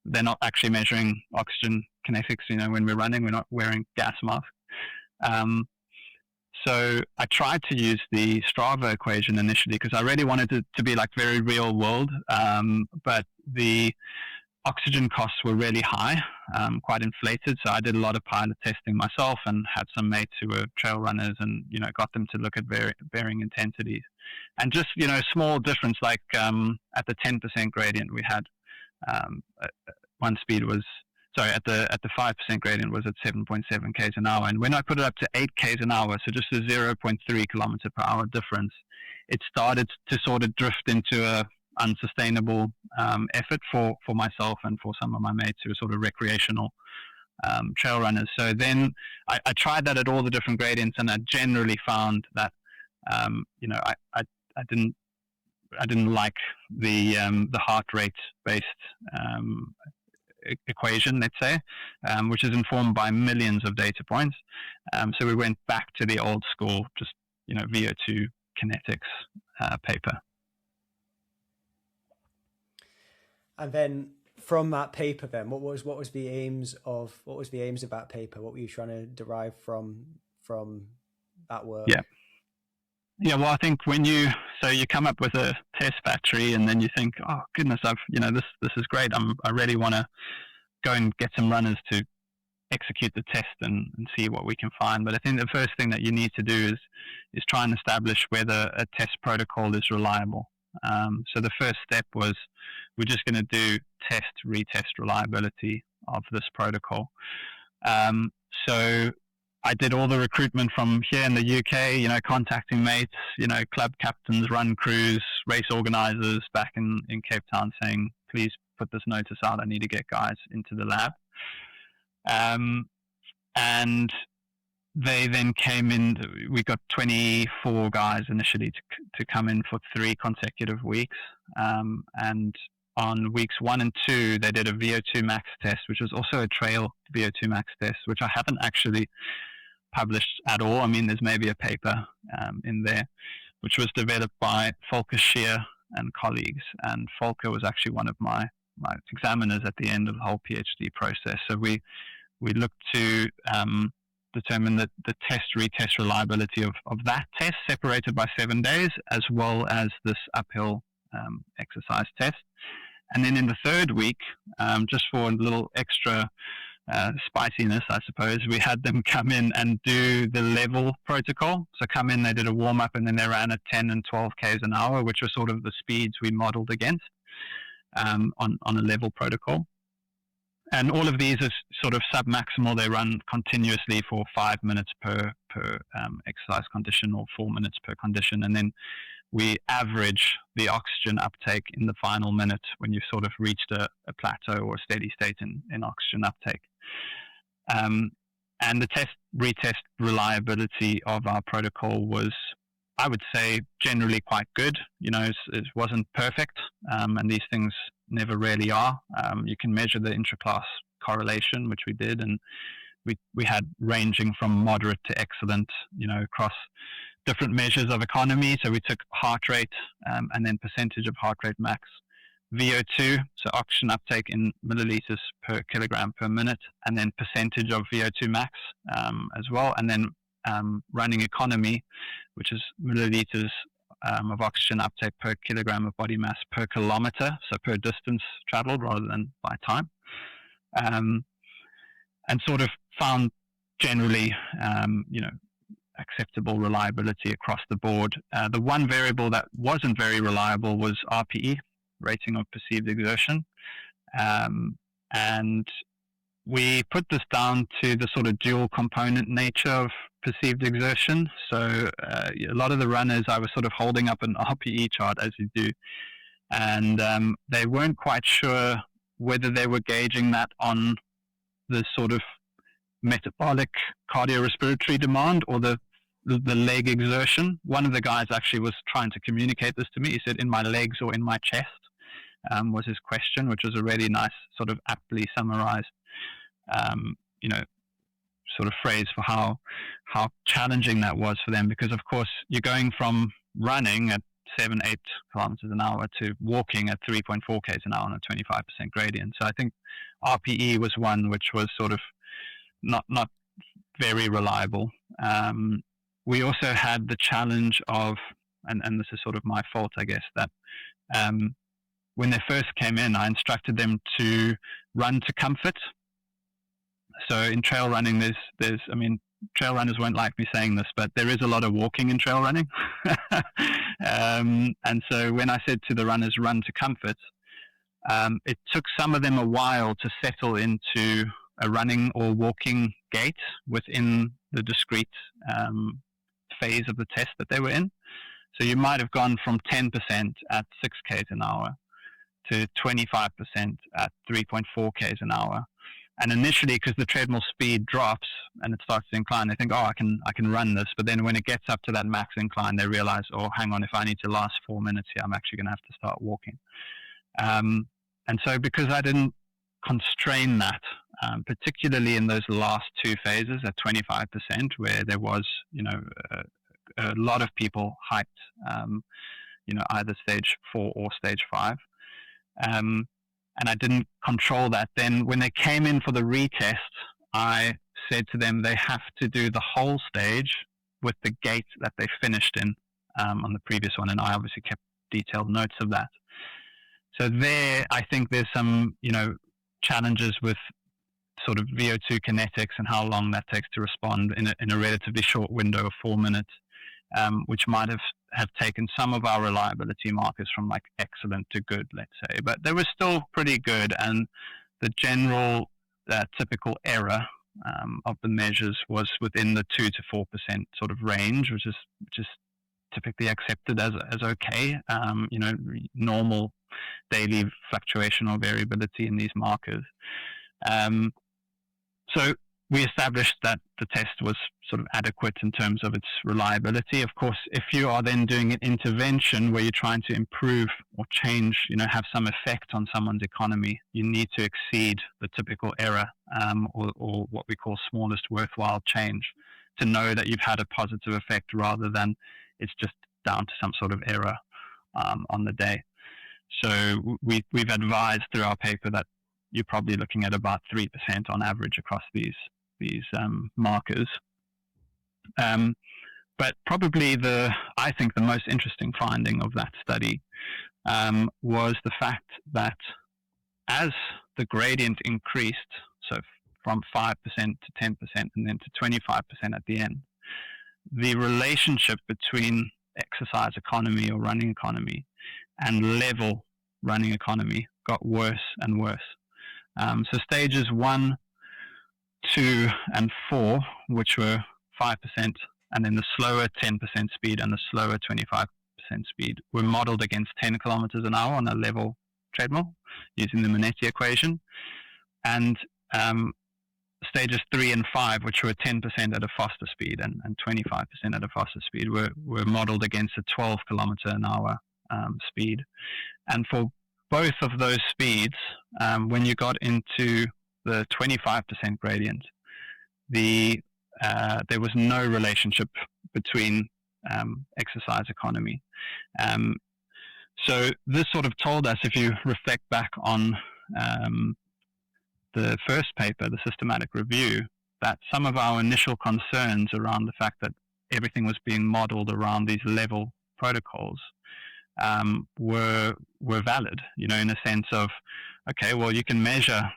They're not actually measuring oxygen kinetics, when we're running, we're not wearing gas masks. So I tried to use the Strava equation initially because I really wanted it to be like very real world, but the oxygen costs were really high, quite inflated. So I did a lot of pilot testing myself and had some mates who were trail runners and, got them to look at varying intensities. And just, small difference, like at the 10% gradient we had, one speed was, at the 5% gradient was at 7.7 k's an hour. And when I put it up to 8 k's an hour, so just a 0.3 kilometer per hour difference, it started to sort of drift into a unsustainable effort for myself and for some of my mates who were sort of recreational trail runners. So then I tried that at all the different gradients, and I generally found that I didn't like the heart rate based equation, let's say, which is informed by millions of data points. So we went back to the old school, just VO2 kinetics paper. And then from that paper, then what was the aims of that paper? What were you trying to derive from that work? Yeah, well, I think when you come up with a test battery and then you think, oh goodness, this is great. I really want to go and get some runners to execute the test and see what we can find. But I think the first thing that you need to do is try and establish whether a test protocol is reliable. So the first step was we're just going to do retest reliability of this protocol. So I did all the recruitment from here in the UK, contacting mates, club captains, run crews, race organizers back in Cape Town saying, please put this notice out. I need to get guys into the lab. And they then came in. We got 24 guys initially to come in for 3 consecutive weeks. And on weeks 1 and 2, they did a VO2 max test, which was also a trail VO2 max test, which I haven't actually published at all. I mean, there's maybe a paper in there, which was developed by Shear and colleagues. And Volker was actually one of my examiners at the end of the whole PhD process. So we looked to determine the retest reliability of that test, separated by 7 days, as well as this uphill exercise test. And then in the third week, just for a little extra spiciness, I suppose, we had them come in and do the level protocol. So come in, they did a warm-up, and then they ran at 10 and 12 k's an hour, which were sort of the speeds we modeled against on a level protocol. And all of these are sort of sub-maximal. They run continuously for 5 minutes per exercise condition, or 4 minutes per condition. And then we average the oxygen uptake in the final minute when you've sort of reached a plateau or a steady state in oxygen uptake. And the retest reliability of our protocol was, I would say, generally quite good. You know, it wasn't perfect, and these things never really are. You can measure the intra-class correlation, which we did, and we had ranging from moderate to excellent, you know, across different measures of economy. So we took heart rate, and then percentage of heart rate max, VO2, so oxygen uptake in milliliters per kilogram per minute, and then percentage of VO2 max as well, and then running economy, which is milliliters of oxygen uptake per kilogram of body mass per kilometer, so per distance traveled rather than by time, and sort of found generally, you know, acceptable reliability across the board. The one variable that wasn't very reliable was RPE, rating of perceived exertion, and we put this down to the sort of dual component nature of perceived exertion. So a lot of the runners, I was sort of holding up an RPE chart, as you do, and they weren't quite sure whether they were gauging that on the sort of metabolic cardiorespiratory demand or the leg exertion. One of the guys actually was trying to communicate this to me. He said, in my legs or in my chest, was his question, which was a really nice sort of aptly summarized, you know, sort of phrase for how challenging that was for them, because of course you're going from running at 7-8 kilometers an hour to walking at 3.4 k's an hour on a 25% gradient. So I think RPE was one which was sort of not very reliable. We also had the challenge of, and this is sort of my fault, I guess, that when they first came in, I instructed them to run to comfort. So in trail running, there's I mean, trail runners won't like me saying this, but there is a lot of walking in trail running. And so when I said to the runners, run to comfort, it took some of them a while to settle into a running or walking gait within the discrete phase of the test that they were in. So you might have gone from 10% at 6 k's an hour to 25% at 3.4 k's an hour. And initially, because the treadmill speed drops and it starts to incline, they think, oh, I can run this. But then when it gets up to that max incline, they realize, oh, hang on, if I need to last 4 minutes here, I'm actually going to have to start walking. And so because I didn't constrain that, particularly in those last two phases at 25%, where there was, you know, a lot of people hyped, you know, either stage 4 or stage 5. And I didn't control that. Then when they came in for the retest, I said to them they have to do the whole stage with the gait that they finished in on the previous one, and I obviously kept detailed notes of that. So there, I think there's some, you know, challenges with sort of VO2 kinetics and how long that takes to respond in a relatively short window of 4 minutes, which might have taken some of our reliability markers from like excellent to good, let's say, but they were still pretty good. And the general typical error of the measures was within the 2 to 4% sort of range, which is typically accepted as okay. You know, normal daily fluctuation or variability in these markers. So we established that the test was sort of adequate in terms of its reliability. Of course, if you are then doing an intervention where you're trying to improve or change, you know, have some effect on someone's economy, you need to exceed the typical error, or what we call smallest worthwhile change, to know that you've had a positive effect rather than it's just down to some sort of error on the day. So we've advised through our paper that you're probably looking at about 3% on average across these markers. But probably I think the most interesting finding of that study was the fact that as the gradient increased, so from 5% to 10% and then to 25% at the end, the relationship between exercise economy or running economy and level running economy got worse and worse. So stages 1, 2, and 4, which were 5%, and then the slower 10% speed and the slower 25% speed, were modeled against 10 kilometers an hour on a level treadmill using the Minetti equation. And stages 3 and 5, which were 10% at a faster speed and 25% at a faster speed, were modeled against a 12 kilometer an hour speed. And for both of those speeds, when you got into the 25% gradient, there was no relationship between exercise economy. So this sort of told us, if you reflect back on the first paper, the systematic review, that some of our initial concerns around the fact that everything was being modeled around these level protocols were valid, in a sense of, okay, well, you can measure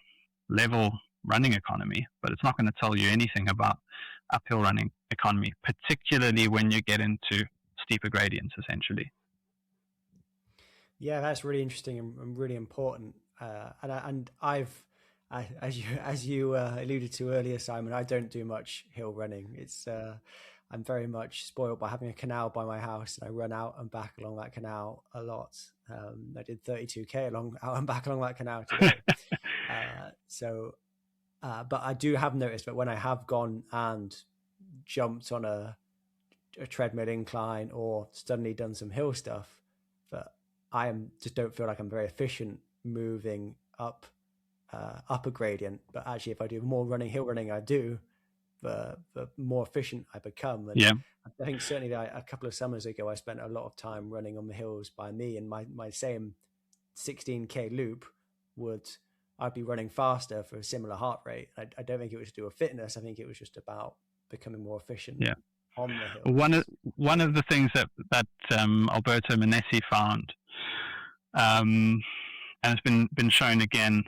level running economy, but it's not going to tell you anything about uphill running economy, particularly when you get into steeper gradients, essentially. Yeah, that's really interesting and really important. And as you alluded to earlier, Simon, I don't do much hill running. It's I'm very much spoiled by having a canal by my house, and I run out and back along that canal a lot. I did 32k out and back along that canal today. But I do have noticed that when I have gone and jumped on a treadmill incline or suddenly done some hill stuff, that just don't feel like I'm very efficient moving up a gradient. But actually, if I do more hill running, the more efficient I become. And yeah. I think certainly a couple of summers ago, I spent a lot of time running on the hills by me, and my same 16k loop I'd be running faster for a similar heart rate. I don't think it was to do with fitness. I think it was just about becoming more efficient on the hills. One of the things that Alberto Minetti found, and it's been shown again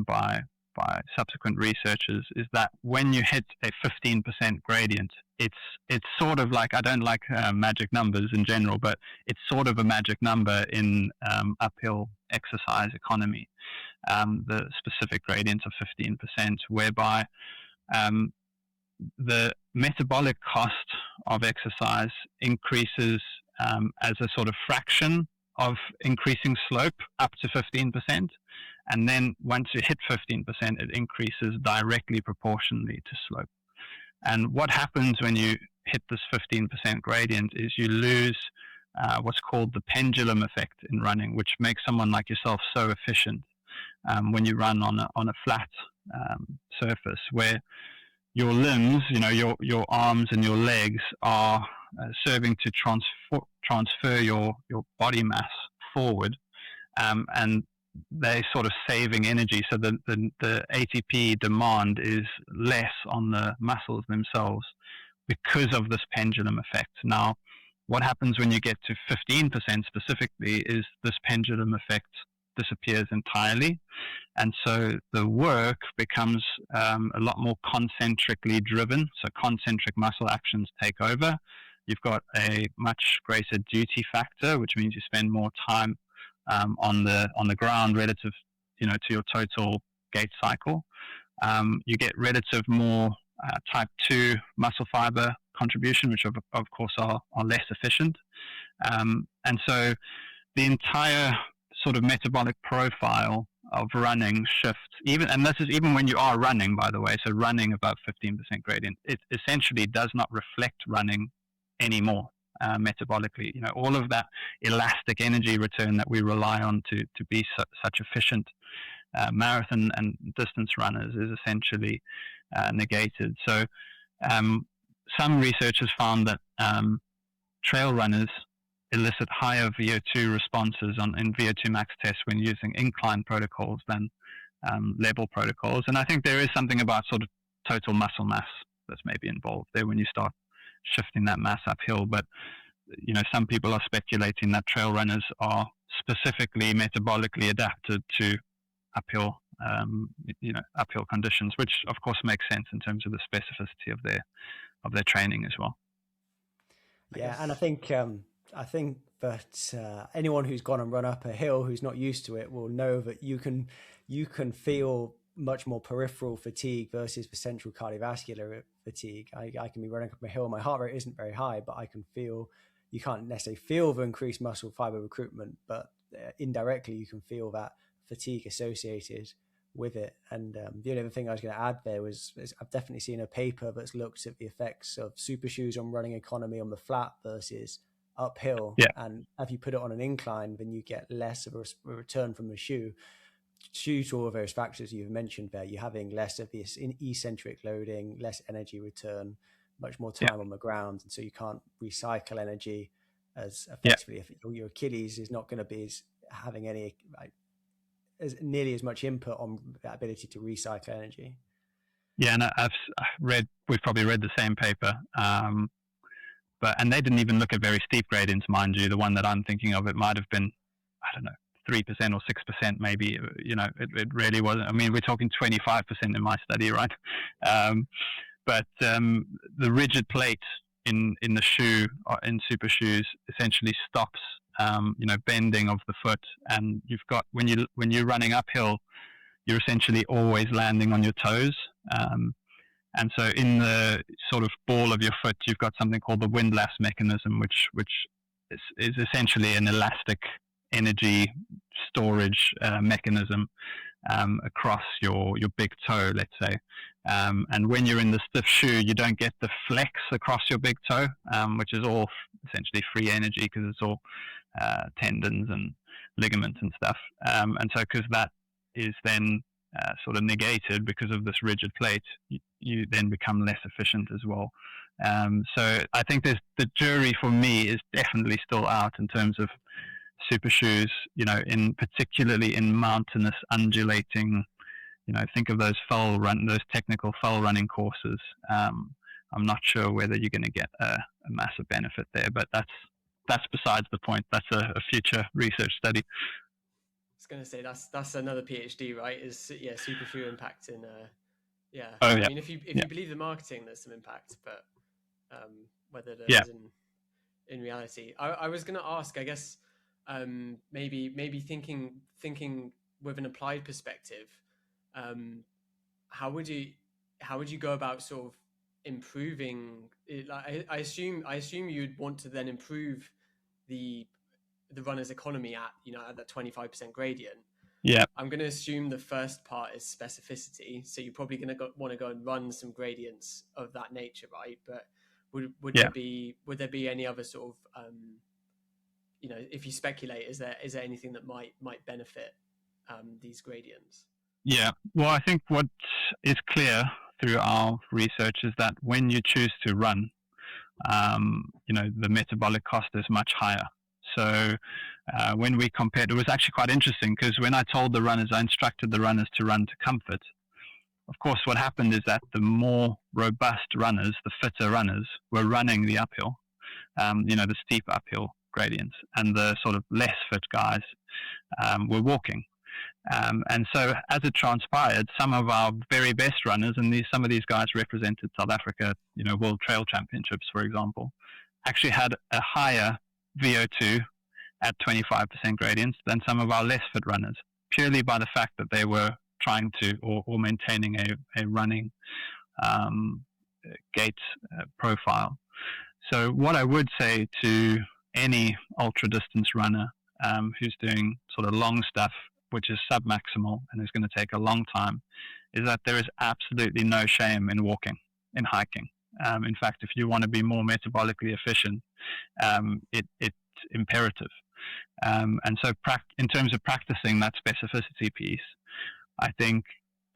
by subsequent researchers, is that when you hit a 15% gradient, it's sort of like, I don't like magic numbers in general, but it's sort of a magic number in uphill exercise economy, the specific gradient of 15%, whereby the metabolic cost of exercise increases as a sort of fraction of increasing slope up to 15%. And then once you hit 15%, it increases directly proportionally to slope. And what happens when you hit this 15% gradient is you lose what's called the pendulum effect in running, which makes someone like yourself so efficient when you run on a flat surface, where your limbs, your arms and your legs are serving to transfer your body mass forward, and they're sort of saving energy. So the ATP demand is less on the muscles themselves because of this pendulum effect. Now, what happens when you get to 15% specifically is this pendulum effect disappears entirely, and so the work becomes a lot more concentrically driven. So concentric muscle actions take over. You've got a much greater duty factor, which means you spend more time on the ground relative, to your total gait cycle. You get relative more type 2 muscle fiber contribution, which of course are less efficient. And so the entire sort of metabolic profile of running shifts, and this is even when you are running, by the way. So running above 15% gradient, it essentially does not reflect running anymore metabolically. All of that elastic energy return that we rely on to be such efficient marathon and distance runners is essentially negated. So some researchers found that trail runners elicit higher VO2 responses in VO2 max tests when using incline protocols than level protocols. And I think there is something about sort of total muscle mass that's maybe involved there when you start shifting that mass uphill. But, some people are speculating that trail runners are specifically metabolically adapted to uphill, uphill conditions, which of course makes sense in terms of the specificity of their training as well. Yeah, and I think that anyone who's gone and run up a hill who's not used to it will know that you can feel much more peripheral fatigue versus the central cardiovascular fatigue. I can be running up a hill, my heart rate isn't very high, but you can't necessarily feel the increased muscle fiber recruitment, but indirectly you can feel that fatigue associated with it. And the only other thing I was going to add there is I've definitely seen a paper that's looked at the effects of super shoes on running economy on the flat versus uphill. Yeah. And if you put it on an incline, then you get less of a return from the shoe due to all of those factors you've mentioned there. You're having less of this eccentric loading, less energy return, much more time on the ground, and so you can't recycle energy as effectively. If your Achilles is not going to be having any as nearly as much input on that ability to recycle energy. Yeah, and we've probably read the same paper, and they didn't even look at very steep gradients, mind you. The one that I'm thinking of, it might have been, I don't know, 3% or 6% maybe. It really wasn't. I mean, we're talking 25% in my study, right? But the rigid plate in the shoe, in super shoes, essentially stops bending of the foot, and you've got when you're running uphill, you're essentially always landing on your toes, and so in the sort of ball of your foot, you've got something called the windlass mechanism, which is essentially an elastic energy storage mechanism across your big toe, let's say. And when you're in the stiff shoe, you don't get the flex across your big toe, which is all essentially free energy because it's all tendons and ligaments and stuff. And so because that is then sort of negated because of this rigid plate, you then become less efficient as well. So I think the jury for me is definitely still out in terms of super shoes, particularly in mountainous undulating, think of those those technical fell running courses. I'm not sure whether you're going to get a massive benefit there, but that's besides the point. That's a future research study. I was going to say that's another PhD, right? Is super shoe impact in I mean, if you believe the marketing, there's some impact, but whether there is in reality, I was going to ask, I guess, maybe thinking with an applied perspective, how would you go about sort of improving it? Like, I assume you'd want to then improve the runner's economy at that 25% gradient. Yeah, I'm going to assume the first part is specificity, so you're probably going to want to go and run some gradients of that nature, right? But would there be any other sort of if you speculate, is there anything that might benefit these gradients? Yeah, well, I think what is clear through our research is that when you choose to run, the metabolic cost is much higher. So when we compared, it was actually quite interesting because when I instructed the runners to run to comfort, of course, what happened is that the more robust runners, the fitter runners, were running the uphill, the steep uphill gradients, and the sort of less fit guys were walking. And so as it transpired, some of our very best runners, and some of these guys represented South Africa, World Trail Championships, for example, actually had a higher VO2 at 25% gradients than some of our less fit runners, purely by the fact that they were trying to or maintaining a running gait profile. So what I would say to any ultra distance runner who's doing sort of long stuff, which is submaximal and is going to take a long time, is that there is absolutely no shame in walking, in hiking. In fact, if you want to be more metabolically efficient, it's imperative. And so in terms of practicing that specificity piece, I think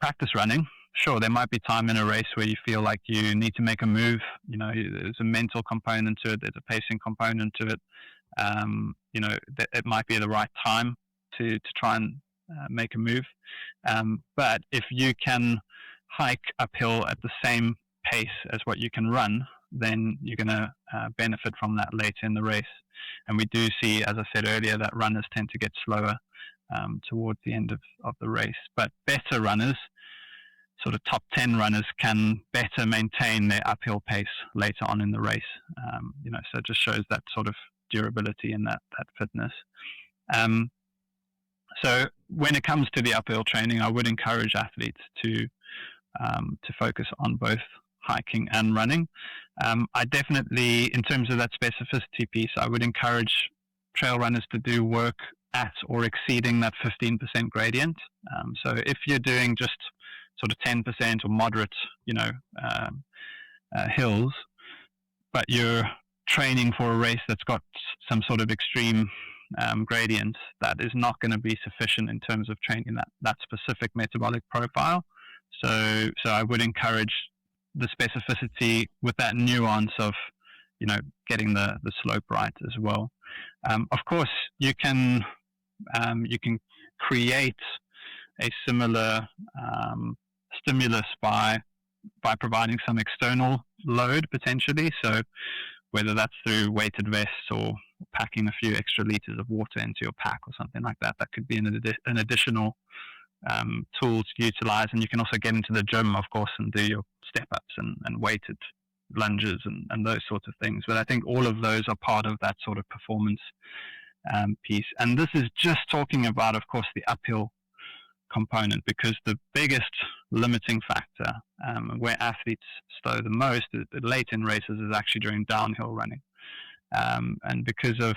practice running, sure, there might be time in a race where you feel like you need to make a move. There's a mental component to it. There's a pacing component to it. It might be the right time to try and make a move. But if you can hike uphill at the same pace as what you can run, then you're going to benefit from that later in the race. And we do see, as I said earlier, that runners tend to get slower towards the end of the race. But better runners, sort of top 10 runners, can better maintain their uphill pace later on in the race. So it just shows that sort of durability and that fitness. So when it comes to the uphill training, I would encourage athletes to focus on both hiking and running. I definitely, in terms of that specificity piece, I would encourage trail runners to do work at or exceeding that 15% gradient. So if you're doing just sort of 10% or moderate, hills, but you're training for a race that's got some sort of extreme gradient, that is not going to be sufficient in terms of training that specific metabolic profile. So I would encourage the specificity with that nuance of, getting the slope right as well. Of course, you can create a similar stimulus by providing some external load potentially. So whether that's through weighted vests or packing a few extra liters of water into your pack or something like that, that could be an additional tool to utilize. And you can also get into the gym, of course, and do your step-ups and weighted lunges and those sorts of things. But I think all of those are part of that sort of performance piece. And this is just talking about, of course, the uphill component, because the biggest limiting factor where athletes slow the most late in races is actually during downhill running. And because of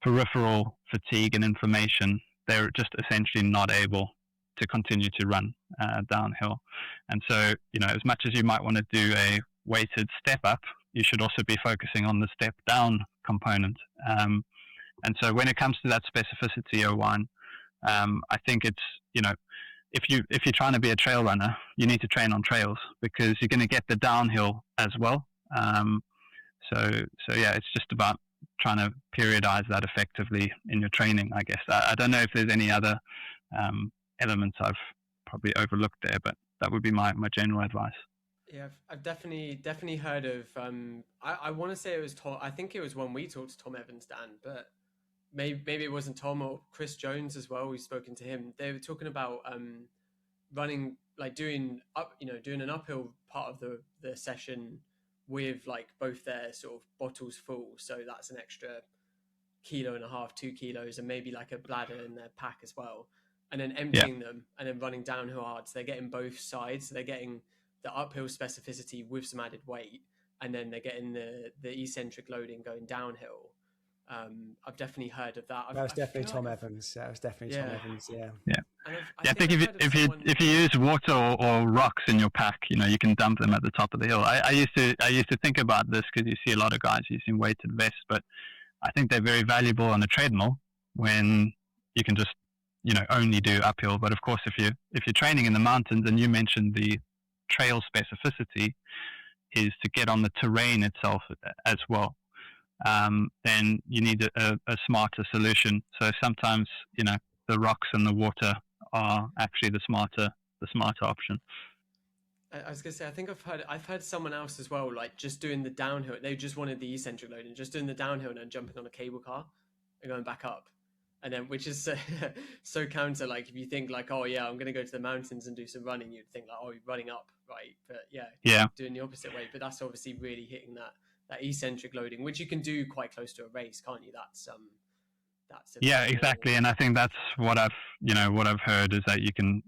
peripheral fatigue and inflammation, they're just essentially not able to continue to run downhill. And so, as much as you might want to do a weighted step up, you should also be focusing on the step down component. And so when it comes to that specificity, Owain, I think it's, if you're trying to be a trail runner, you need to train on trails, because you're going to get the downhill as well. So yeah, it's just about trying to periodize that effectively in your training, I guess. I don't know if there's any other elements I've probably overlooked there, but that would be my general advice. Yeah, I've definitely heard of. I want to say it was Tom. I think it was when we talked to Tom Evans, Dan, but maybe it wasn't Tom or Chris Jones as well. We've spoken to him. They were talking about running, like doing an uphill part of the session with like both their sort of bottles full. So that's an extra 1.5 kilos, 2 kilos, and maybe like a bladder in their pack as well. And then emptying them and then running downhill hard. So they're getting both sides. So they're getting the uphill specificity with some added weight, and then they're getting the eccentric loading going downhill. I've definitely heard of that. That was definitely Tom Evans. That was definitely Tom Evans. Yeah. I think if you use water or rocks in your pack, you can dump them at the top of the hill. I used to think about this, because you see a lot of guys using weighted vests, but I think they're very valuable on a treadmill when you can just only do uphill. But of course, if you're training in the mountains, and you mentioned the trail specificity is to get on the terrain itself as well, then you need a smarter solution. So sometimes the rocks and the water are actually the smarter option. I was gonna say, I think I've heard someone else as well, like just doing the downhill. They just wanted the eccentric loading, just doing the downhill and then jumping on a cable car and going back up. And then, which is so counter, like if you think like, oh yeah, I'm going to go to the mountains and do some running, you'd think like, oh, you're running up, right? But yeah, doing the opposite way. But that's obviously really hitting that eccentric loading, which you can do quite close to a race, can't you? That's exactly. And I think that's what I've heard is that you can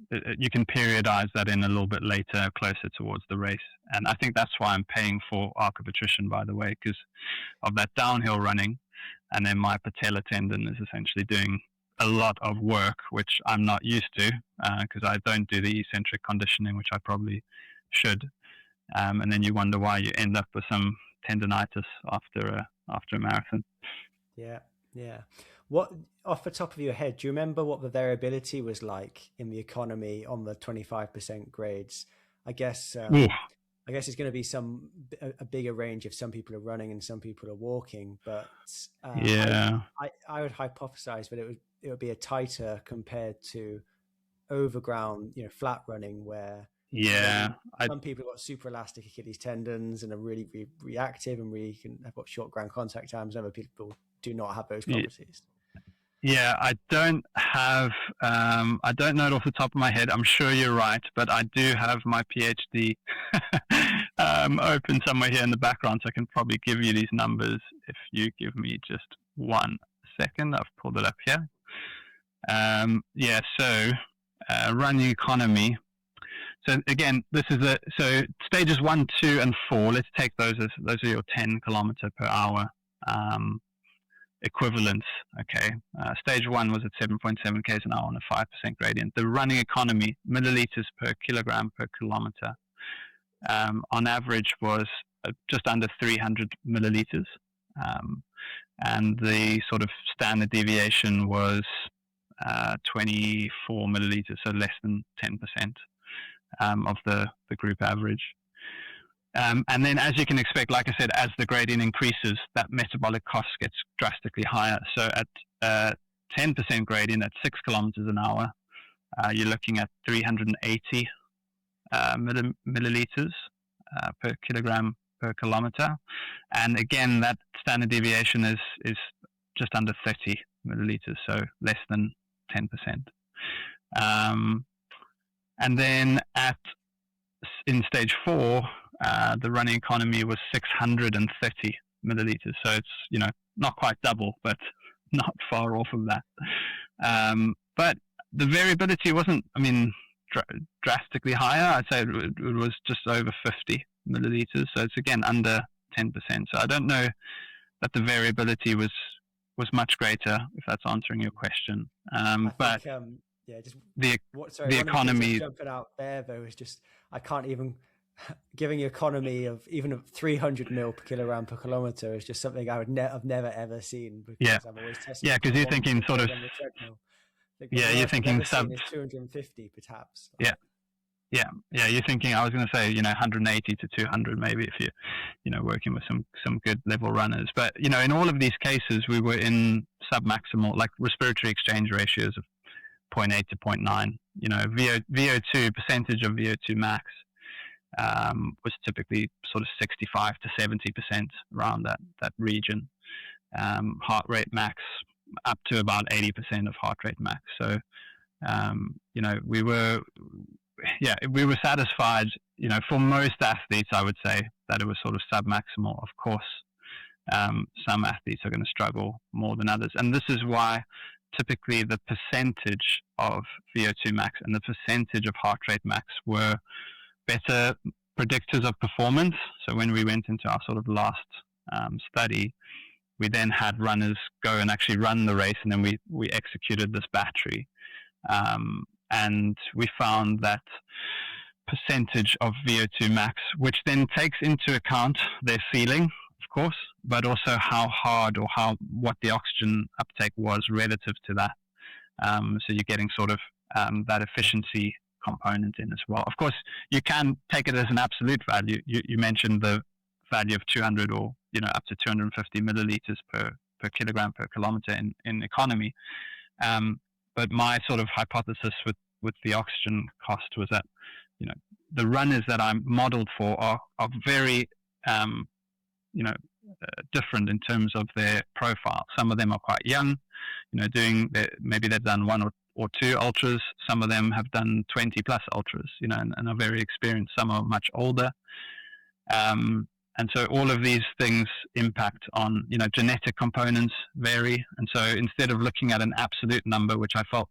periodize that in a little bit later, closer towards the race. And I think that's why I'm paying for archivitrition, by the way, because of that downhill running. And then my patella tendon is essentially doing a lot of work, which I'm not used to, because I don't do the eccentric conditioning, which I probably should. And then you wonder why you end up with some tendonitis after a marathon. Yeah. What, off the top of your head, do you remember what the variability was like in the economy on the 25% grades I guess Ooh. I guess it's going to be a bigger range if some people are running and some people are walking. But Yeah. I would hypothesize that it would be a tighter compared to overground, flat running, where Yeah. some people have got super elastic Achilles tendons and are really reactive and really have got short ground contact times. Other people do not have those properties. Yeah, I don't know it off the top of my head. I'm sure you're right, but I do have my PhD open somewhere here in the background, so I can probably give you these numbers if you give me just 1 second. I've pulled it up here. So running economy. So again, this is so stages 1, 2, and 4. Let's take those are your 10 kilometer per hour equivalents. Okay, stage 1 was at 7.7 k's an hour on a 5% gradient. The running economy, milliliters per kilogram per kilometer, on average was just under 300 milliliters, and the sort of standard deviation was 24 milliliters, so less than 10% of the group average. And then, as you can expect, like I said, as the gradient increases, that metabolic cost gets drastically higher. So at 10% gradient at 6 kilometers an hour, you're looking at 380 milliliters per kilogram per kilometer. And again, that standard deviation is just under 30 milliliters, so less than 10%. And then in stage 4, the running economy was 630 milliliters. So it's, not quite double, but not far off of that. But the variability wasn't, drastically higher. I'd say it was just over 50 milliliters. So it's again under 10%. So I don't know that the variability was much greater, if that's answering your question. But the economy jumping out there though is just, I can't even, giving economy of even 300 mil per kilogram per kilometer is just something I would have never ever seen, because I've always tested. Yeah, because you're thinking sort of. You're thinking sub 250 per taps. Yeah. You're thinking. I was going to say, 180 to 200 maybe if you're, working with some good level runners. But in all of these cases, we were in submaximal, like respiratory exchange ratios of 0.8 to 0.9. VO2 percentage of VO2 max was typically sort of 65 to 70% around that region. Heart rate max up to about 80% of heart rate max. So, we were satisfied, for most athletes, I would say that it was sort of submaximal. Of course, some athletes are going to struggle more than others. And this is why typically the percentage of VO2 max and the percentage of heart rate max were better predictors of performance. So when we went into our sort of last study, we then had runners go and actually run the race, and then we executed this battery. And we found that percentage of VO2 max, which then takes into account their ceiling, of course, but also how hard or what the oxygen uptake was relative to that. So you're getting sort of that efficiency component in as well. Of course, you can take it as an absolute value. You mentioned the value of 200 or up to 250 milliliters per kilogram per kilometer in economy. But my sort of hypothesis with the oxygen cost was that the runners that I'm modeled for are very different in terms of their profile. Some of them are quite young, maybe they've done 1 or 2 ultras. Some of them have done 20 plus ultras, and are very experienced. Some are much older. And so all of these things impact on, genetic components vary. And so instead of looking at an absolute number, which I felt,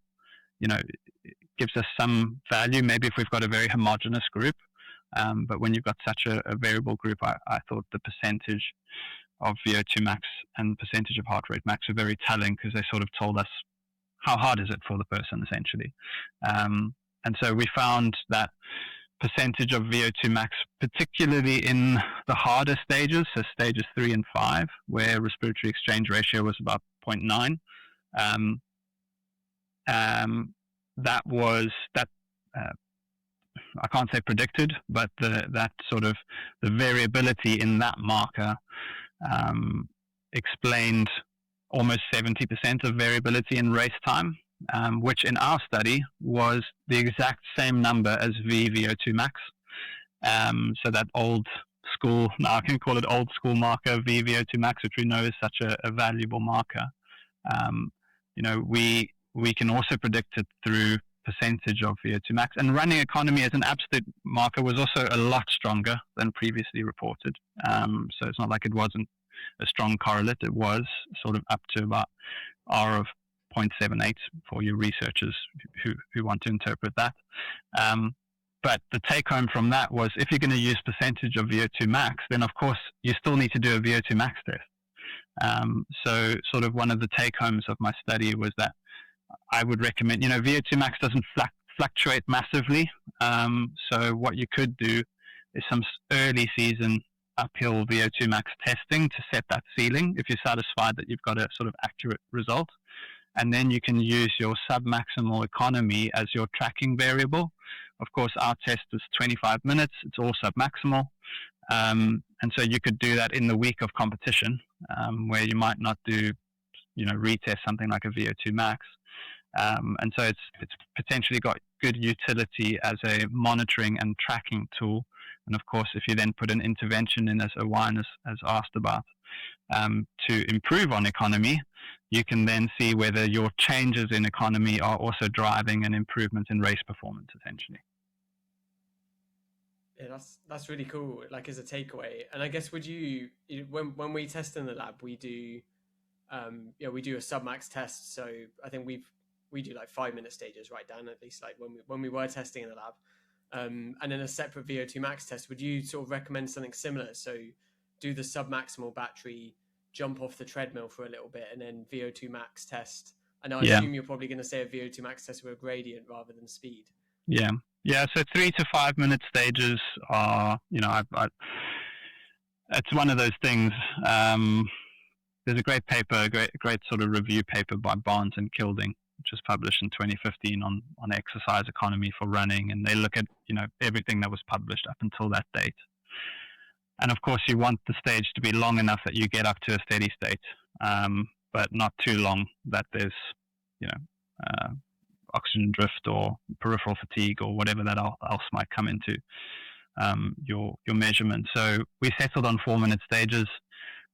gives us some value, maybe if we've got a very homogeneous group, but when you've got such a variable group, I thought the percentage of VO2 max and percentage of heart rate max are very telling, because they sort of told us how hard is it for the person, essentially. And so we found that percentage of VO2 max, particularly in the harder stages, so stages 3 and 5, where respiratory exchange ratio was about 0.9. That I can't say predicted, but that sort of the variability in that marker explained almost 70% of variability in race time, which in our study was the exact same number as VO2 max. So that old school, now I can call it old school marker, VO2 max, which we know is such a valuable marker. We can also predict it through percentage of VO2 max. And running economy as an absolute marker was also a lot stronger than previously reported. So it's not like it wasn't a strong correlate. It was sort of up to about R of 0.78 for your researchers who want to interpret that. But the take home from that was, if you're going to use percentage of VO2 max, then of course you still need to do a VO2 max test. So sort of one of the take homes of my study was that I would recommend, VO2 max doesn't fluctuate massively. So what you could do is some early season uphill VO2 max testing to set that ceiling if you're satisfied that you've got a sort of accurate result. And then you can use your submaximal economy as your tracking variable. Of course, our test is 25 minutes. It's all submaximal. And so you could do that in the week of competition, where you might not do, retest something like a VO2 max. And so it's potentially got good utility as a monitoring and tracking tool. And of course, if you then put an intervention in, as Owain has asked about, to improve on economy, you can then see whether your changes in economy are also driving an improvement in race performance, essentially. Yeah, that's really cool, like as a takeaway. And I guess, would you, when we test in the lab, we do we do a submax test. So I think we do like 5-minute stages, right, Dan, at least, like when we were testing in the lab. And then a separate VO2 max test. Would you sort of recommend something similar? So do the submaximal battery, jump off the treadmill for a little bit, and then VO2 max test. And I assume you're probably going to say a VO2 max test with a gradient rather than speed. Yeah. So 3 to 5 minute stages are, it's one of those things. There's a great paper, great sort of review paper by Barnes and Kilding, which was published in 2015 on exercise economy for running, and they look at everything that was published up until that date. And of course, you want the stage to be long enough that you get up to a steady state, but not too long that there's oxygen drift or peripheral fatigue or whatever that else might come into your measurement. So we settled on 4-minute stages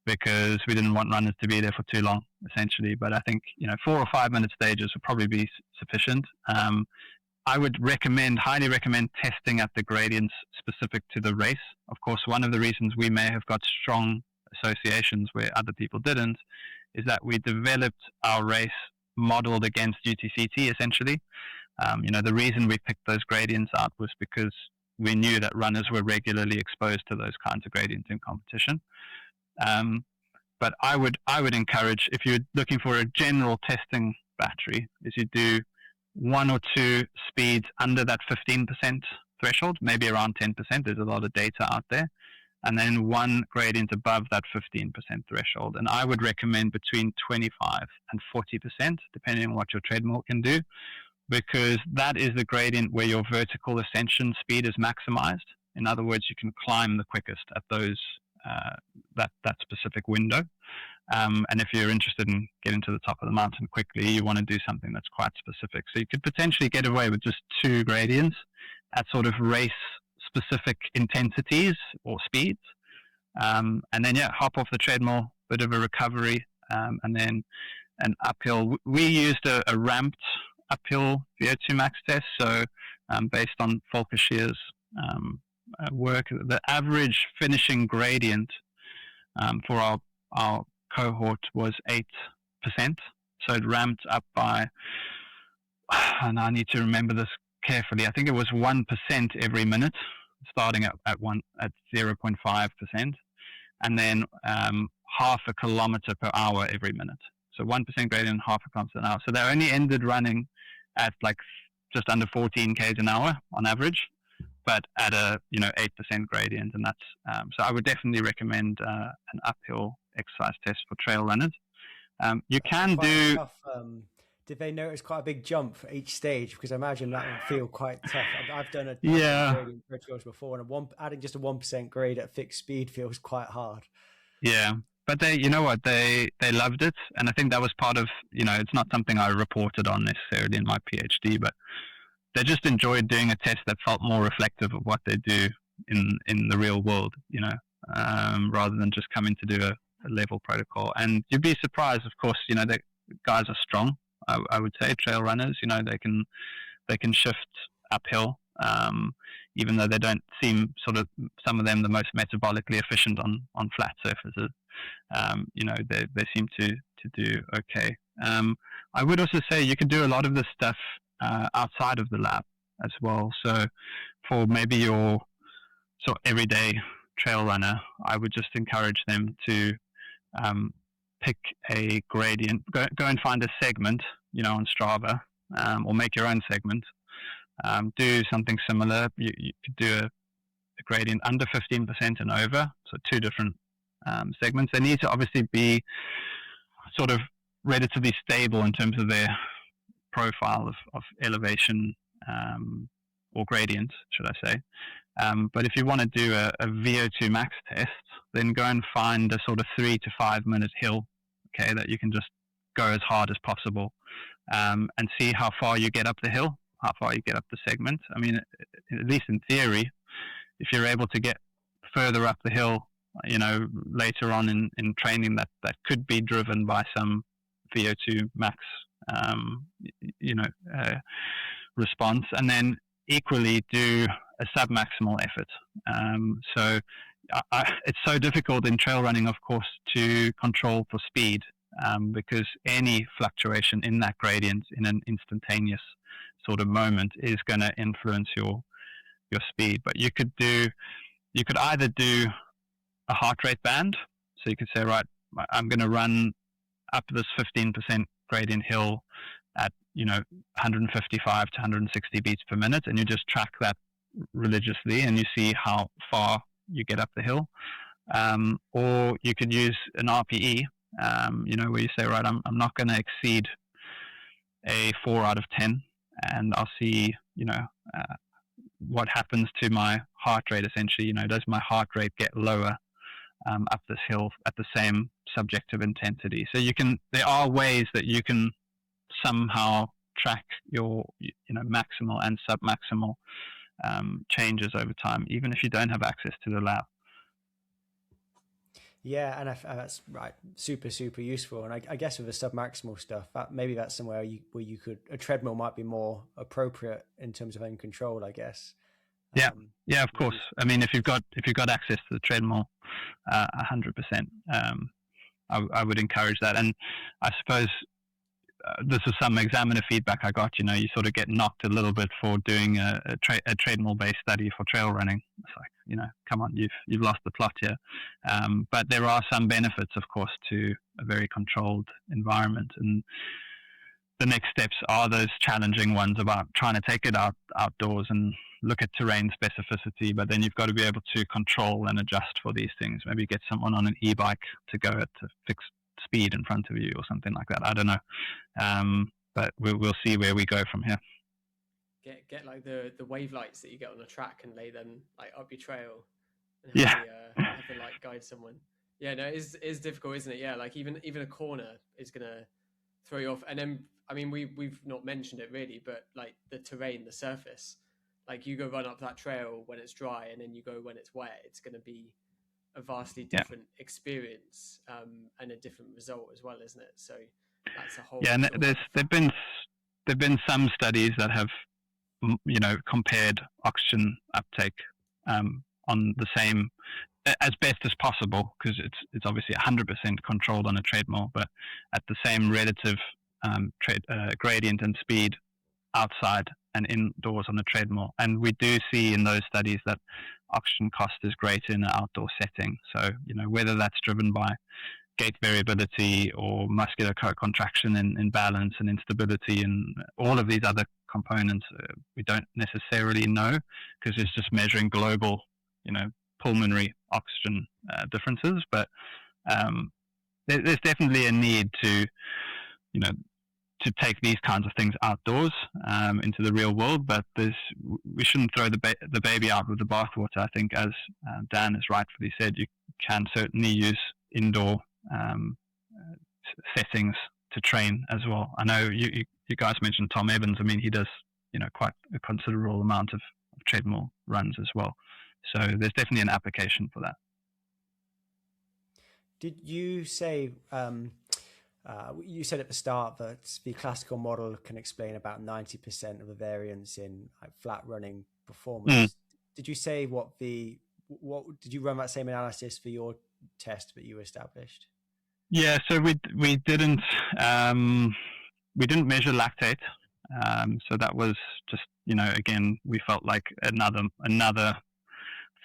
because we didn't want runners to be there for too long, essentially. But I think 4 or 5-minute stages would probably be sufficient. I would highly recommend testing at the gradients specific to the race. Of course, one of the reasons we may have got strong associations where other people didn't is that we developed our race modeled against UTCT, essentially. The reason we picked those gradients out was because we knew that runners were regularly exposed to those kinds of gradients in competition. But I would encourage, if you're looking for a general testing battery, is you do 1 or 2 speeds under that 15% threshold, maybe around 10%. There's a lot of data out there. And then 1 gradient above that 15% threshold. And I would recommend between 25 and 40%, depending on what your treadmill can do, because that is the gradient where your vertical ascension speed is maximized. In other words, you can climb the quickest at those that specific window. And if you're interested in getting to the top of the mountain quickly, you want to do something that's quite specific. So you could potentially get away with just 2 gradients at sort of race-specific intensities or speeds. And then, hop off the treadmill, bit of a recovery, and then an uphill. We used a ramped uphill VO2 max test. So based on Volker Scheer's work, the average finishing gradient for our cohort was 8%. So it ramped up by, and I need to remember this carefully, I think it was 1% every minute, starting at 0.5%, and then half a kilometer per hour every minute. So 1% gradient, half a kilometer an hour. So they only ended running at like just under 14 k's an hour on average, but at a 8% gradient, and that's so I would definitely recommend an uphill exercise test for trail runners. You can do Did they notice quite a big jump for each stage? Because I imagine that would feel quite tough. I've done a gradient protocols before, and adding just a 1% grade at fixed speed feels quite hard. Yeah, but you know what, they loved it, and I think that was part of, it's not something I reported on necessarily in my PhD, but they just enjoyed doing a test that felt more reflective of what they do in the real world, rather than just coming to do a level protocol. And you'd be surprised, of course, the guys are strong. I would say trail runners, they can shift uphill, even though they don't seem, sort of, some of them, the most metabolically efficient on flat surfaces. They seem to do okay. I would also say you can do a lot of this stuff outside of the lab as well. So for maybe your sort of everyday trail runner, I would just encourage them to pick a gradient, go and find a segment, on Strava, or make your own segment. Do something similar. You could do a gradient under 15% and over, so 2 different segments. They need to obviously be sort of relatively stable in terms of their profile of elevation, or gradient, should I say. But if you want to do a VO2 max test, then go and find a sort of 3 to 5 minute hill, okay, that you can just go as hard as possible, and see how far you get up the hill, how far you get up the segment. I mean, at least in theory, if you're able to get further up the hill, later on in training, that could be driven by some VO2 max, response, and then equally do a submaximal effort. So it's so difficult in trail running, of course, to control for speed, because any fluctuation in that gradient in an instantaneous sort of moment is going to influence your speed. But you could either do a heart rate band, so you could say, right, I'm going to run up this 15% gradient hill at 155 to 160 beats per minute, and you just track that religiously, and you see how far you get up the hill. Or you could use an RPE, where you say, right, I'm not going to exceed a 4 out of 10, and I'll see, what happens to my heart rate. Essentially, does my heart rate get lower up this hill at the same subjective intensity? So there are ways that you can somehow track your maximal and submaximal changes over time, even if you don't have access to the lab. Yeah, and that's right, super useful. And I guess with the submaximal stuff, maybe that's somewhere where you could, a treadmill might be more appropriate in terms of own control, I guess. Yeah, of course. I mean, if you've got access to the treadmill, 100%, I would encourage that. And I suppose this is some examiner feedback I got. You sort of get knocked a little bit for doing a treadmill-based study for trail running. It's like, come on, you've lost the plot here. But there are some benefits, of course, to a very controlled environment. And the next steps are those challenging ones about trying to take it outdoors and look at terrain specificity. But then you've got to be able to control and adjust for these things. Maybe get someone on an e-bike to go at a fixed speed in front of you or something like that. I don't know. But we'll see where we go from here. Get like the wave lights that you get on a track and lay them like up your trail. And have the light guide someone. Yeah, no, it is difficult, isn't it? Yeah, like even a corner is gonna throw you off. And then, I mean, we've not mentioned it really, but like the terrain, the surface, like you go run up that trail when it's dry, and then you go when it's wet. It's going to be a vastly different experience, and a different result as well, isn't it? So that's a whole. Yeah, and there've been some studies that have, compared oxygen uptake on the same, as best as possible, because it's obviously 100% controlled on a treadmill, but at the same relative gradient and speed outside and indoors on a treadmill. And we do see in those studies that oxygen cost is greater in an outdoor setting. So, whether that's driven by gait variability or muscular contraction and balance and instability and all of these other components, we don't necessarily know, because it's just measuring global, pulmonary oxygen differences. But there's definitely a need to to take these kinds of things outdoors into the real world, but we shouldn't throw the baby out with the bathwater. I think, as Dan has rightfully said, you can certainly use indoor settings to train as well. I know you guys mentioned Tom Evans. I mean, he does quite a considerable amount of treadmill runs as well. So there's definitely an application for that. Did you say you said at the start that the classical model can explain about 90% of the variance in flat running performance? Did you say what did you run that same analysis for your test that you established? Yeah, so we didn't measure lactate. So that was just, again, we felt like another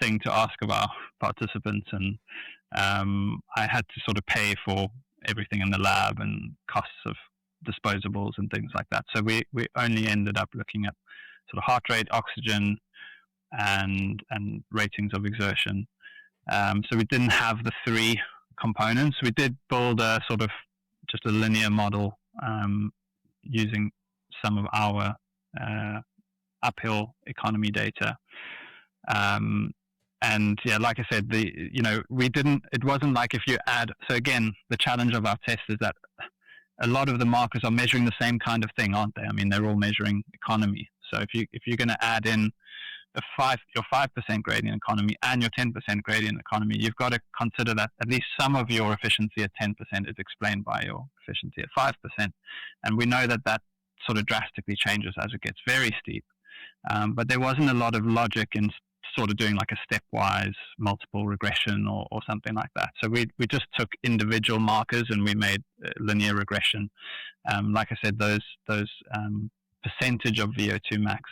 thing to ask of our participants, and I had to sort of pay for everything in the lab and costs of disposables and things like that. So we only ended up looking at sort of heart rate, oxygen, and ratings of exertion. So we didn't have the three components. We did build a sort of just a linear model using some of our uphill economy data. And yeah, like I said, it wasn't like if you add, so again, the challenge of our test is that a lot of the markers are measuring the same kind of thing, aren't they? I mean, they're all measuring economy. So if you're going to add in your 5% gradient economy and your 10% gradient economy, you've got to consider that at least some of your efficiency at 10% is explained by your efficiency at 5%. And we know that sort of drastically changes as it gets very steep. But there wasn't a lot of logic in sort of doing like a stepwise multiple regression or something like that. So we just took individual markers and we made linear regression. Like I said, those percentage of VO2 max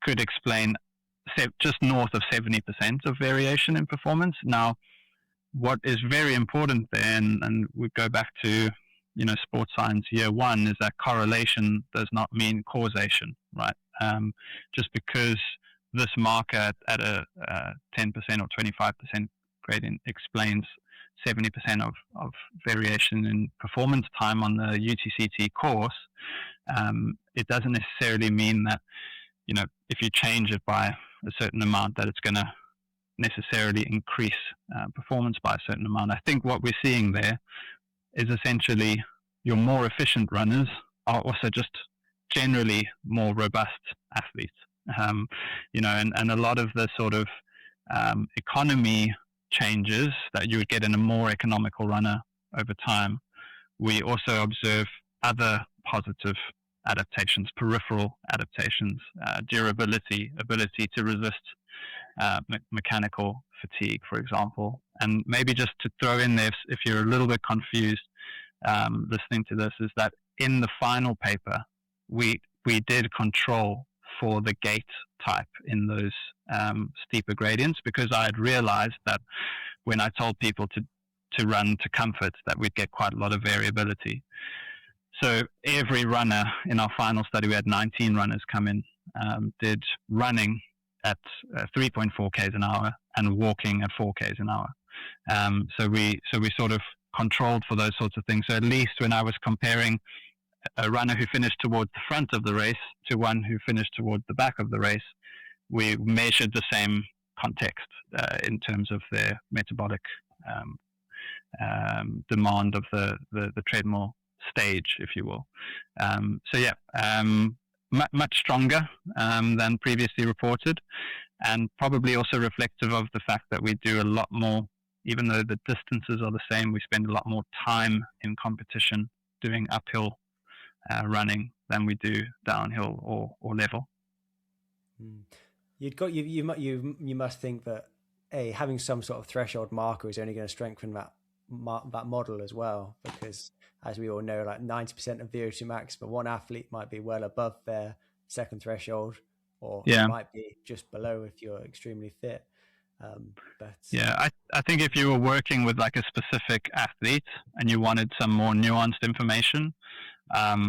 could explain just north of 70% of variation in performance. Now, what is very important there, and we go back to sports science year one, is that correlation does not mean causation, right? Just because this marker at a 10% or 25% gradient explains 70% of variation in performance time on the UTCT course, it doesn't necessarily mean that if you change it by a certain amount that it's going to necessarily increase performance by a certain amount. I think what we're seeing there is essentially your more efficient runners are also just generally more robust athletes. And a lot of the sort of economy changes that you would get in a more economical runner over time, we also observe other positive adaptations, peripheral adaptations, durability, ability to resist mechanical fatigue, for example. And maybe just to throw in there, if you're a little bit confused listening to this, is that in the final paper, we did control for the gait type in those steeper gradients, because I had realized that when I told people to run to comfort, that we'd get quite a lot of variability. So every runner in our final study, we had 19 runners come in, did running at 3.4 k's an hour and walking at 4 k's an hour. So we sort of controlled for those sorts of things. So at least when I was comparing a runner who finished towards the front of the race to one who finished towards the back of the race, we measured the same context in terms of their metabolic demand of the treadmill stage, if you will. Much stronger than previously reported, and probably also reflective of the fact that we do a lot more, even though the distances are the same, we spend a lot more time in competition doing uphill running than we do downhill or level. You must think that having some sort of threshold marker is only going to strengthen that model as well, because as we all know, like 90% of VO2 max for one athlete might be well above their second threshold, or it might be just below if you're extremely fit. I think if you were working with like a specific athlete and you wanted some more nuanced information,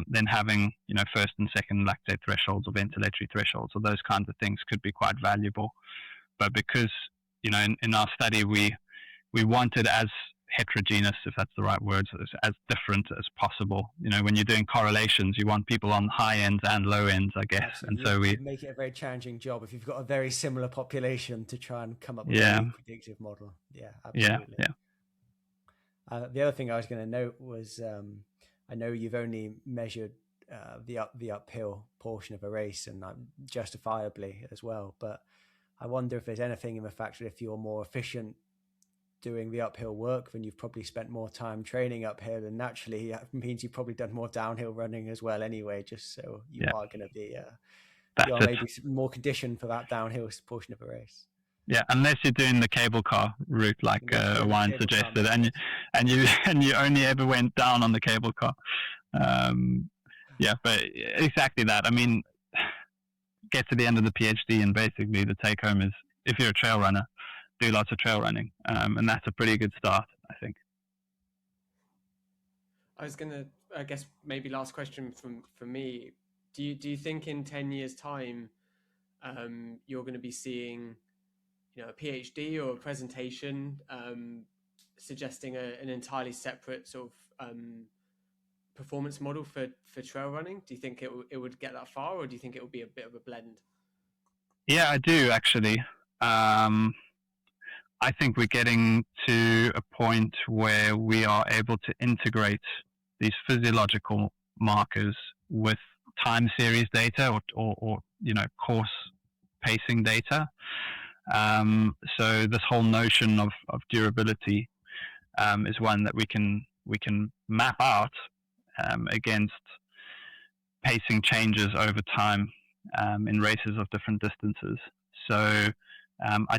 then having first and second lactate thresholds or ventilatory thresholds or those kinds of things could be quite valuable. But because in our study we wanted as heterogeneous, if that's the right word, as different as possible. When you're doing correlations, you want people on high ends and low ends, I guess. Absolutely. And so we make it a very challenging job if you've got a very similar population to try and come up with yeah. a predictive model. Yeah, absolutely. Yeah. The other thing I was going to note was I know you've only measured the uphill portion of a race, and justifiably as well, but I wonder if there's anything in the fact that if you're more efficient doing the uphill work, then you've probably spent more time training uphill, and naturally that means you've probably done more downhill running as well anyway, just so you are going to be you are maybe more conditioned for that downhill portion of a race. Yeah, unless you're doing the cable car route like Owain suggested, and you only ever went down on the cable car. Yeah, but exactly that. I mean, get to the end of the PhD, and basically the take home is, if you're a trail runner, do lots of trail running, and that's a pretty good start, I think. I was gonna, I guess, maybe last question from me. Do you think in 10 years' time, you're going to be seeing, a PhD or a presentation suggesting an entirely separate sort of performance model for trail running? Do you think it would get that far, or do you think it will be a bit of a blend? Yeah, I do actually. I think we're getting to a point where we are able to integrate these physiological markers with time series data or course pacing data. So this whole notion of durability is one that we can map out against pacing changes over time in races of different distances. So I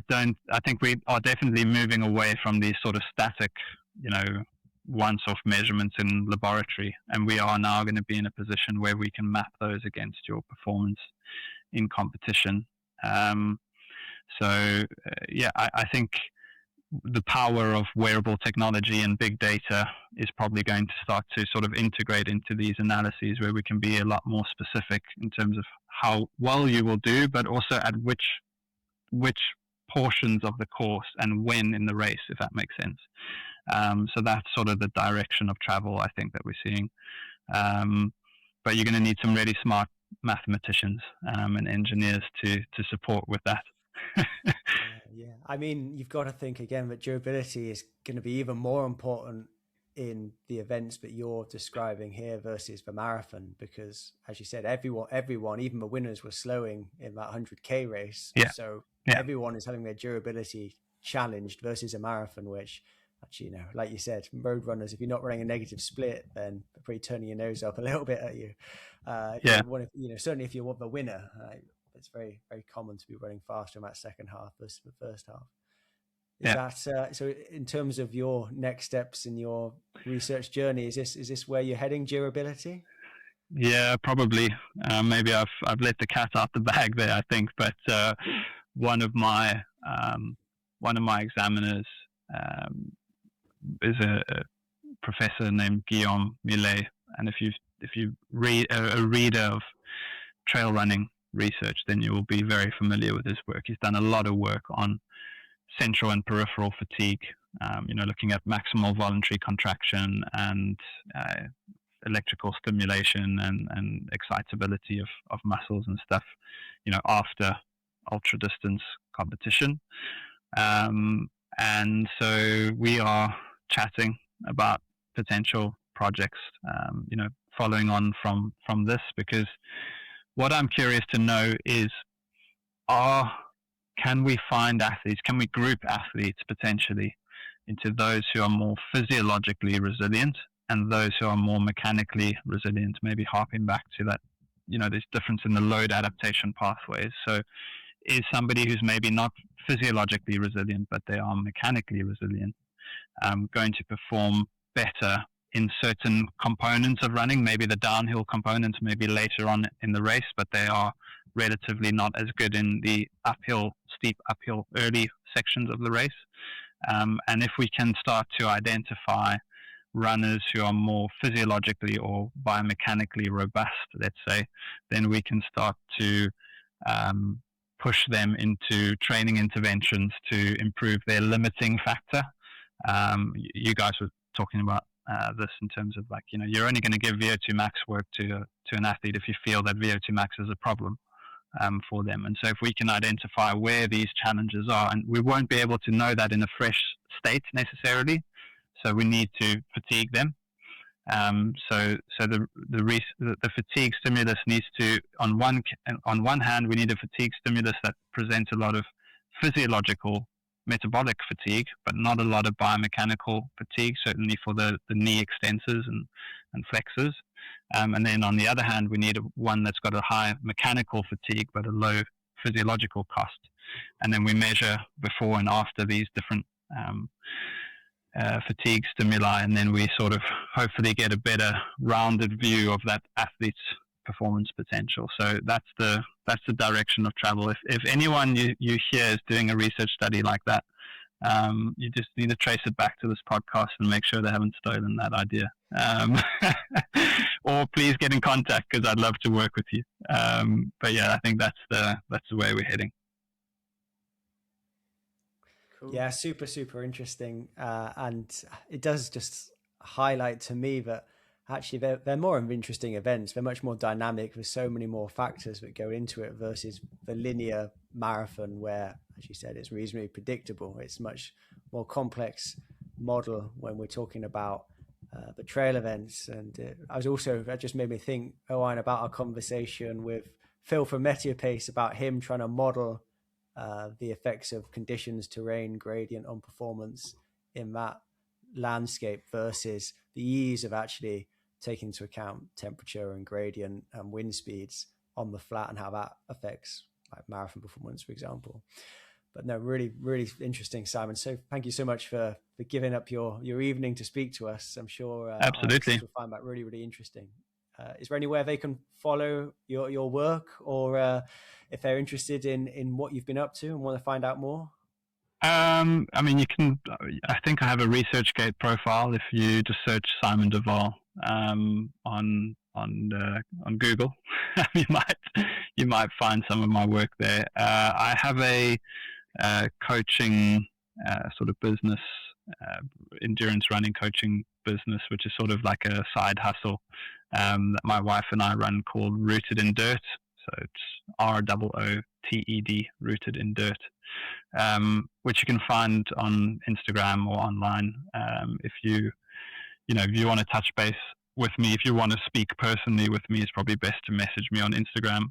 think we are definitely moving away from these sort of static, once-off measurements in laboratory, and we are now going to be in a position where we can map those against your performance in competition. I think the power of wearable technology and big data is probably going to start to sort of integrate into these analyses, where we can be a lot more specific in terms of how well you will do, but also at which portions of the course and when in the race, if that makes sense. So that's sort of the direction of travel, I think, that we're seeing. But you're going to need some really smart mathematicians and engineers to support with that. Yeah, I mean, you've got to think again that durability is going to be even more important in the events that you're describing here versus the marathon, because as you said, everyone, even the winners, were slowing in that 100k race. Yeah. So everyone is having their durability challenged versus a marathon, which actually, like you said, road runners, if you're not running a negative split, then they're probably turning your nose up a little bit at you. Certainly if you're the winner, it's very, very common to be running faster in that second half versus the first half. Is that so? In terms of your next steps in your research journey, is this where you're heading, durability? Yeah, probably. Maybe I've let the cat out the bag there, I think. But one of my examiners is a professor named Guillaume Millet, and if you read a reader of trail running research, then you will be very familiar with his work. He's done a lot of work on central and peripheral fatigue, looking at maximal voluntary contraction and electrical stimulation and excitability of muscles and stuff, after ultra distance competition. And so we are chatting about potential projects, following on from this, because what I'm curious to know is, can we find athletes, can we group athletes potentially into those who are more physiologically resilient and those who are more mechanically resilient, maybe harping back to that, there's difference in the load adaptation pathways. So is somebody who's maybe not physiologically resilient, but they are mechanically resilient, going to perform better in certain components of running, maybe the downhill components, maybe later on in the race, but they are relatively not as good in the steep uphill early sections of the race. And if we can start to identify runners who are more physiologically or biomechanically robust, let's say, then we can start to push them into training interventions to improve their limiting factor, You guys were talking about this in terms of like, you're only going to give VO2 max work to an athlete if you feel that VO2 max is a problem for them. And so if we can identify where these challenges are, and we won't be able to know that in a fresh state necessarily, so we need to fatigue them. So the fatigue stimulus needs to, on one hand, we need a fatigue stimulus that presents a lot of physiological metabolic fatigue, but not a lot of biomechanical fatigue, certainly for the knee extensors and flexors. And then on the other hand, we need one that's got a high mechanical fatigue, but a low physiological cost. And then we measure before and after these different fatigue stimuli, and then we sort of hopefully get a better rounded view of that athlete's performance potential. So that's the direction of travel. If anyone you hear is doing a research study like that, you just need to trace it back to this podcast and make sure they haven't stolen that idea. Or please get in contact, because I'd love to work with you. But yeah, I think that's the way we're heading. Cool. Yeah, super interesting, and it does just highlight to me that actually they're more interesting events. They're much more dynamic. There's so many more factors that go into it versus the linear marathon, where, as you said, it's reasonably predictable. It's much more complex model when we're talking about the trail events. And that just made me think, Owain, about our conversation with Phil from Meteopace about him trying to model the effects of conditions, terrain, gradient on performance in that landscape versus the ease of actually taking into account temperature and gradient and wind speeds on the flat and how that affects like marathon performance, for example. But no, really interesting, Simon. So thank you so much for giving up your evening to speak to us. I'm sure absolutely will find that really interesting. Is there anywhere they can follow your work, or if they're interested in what you've been up to and want to find out more? I mean, you can. I think I have a ResearchGate profile. If you just search Simon de Waal on Google, you might find some of my work there. I have a coaching sort of business, endurance running coaching business, which is sort of like a side hustle that my wife and I run, called Rooted in Dirt. So it's ROOTED, Rooted in Dirt, which you can find on Instagram or online. If you want to touch base with me, if you want to speak personally with me, it's probably best to message me on Instagram,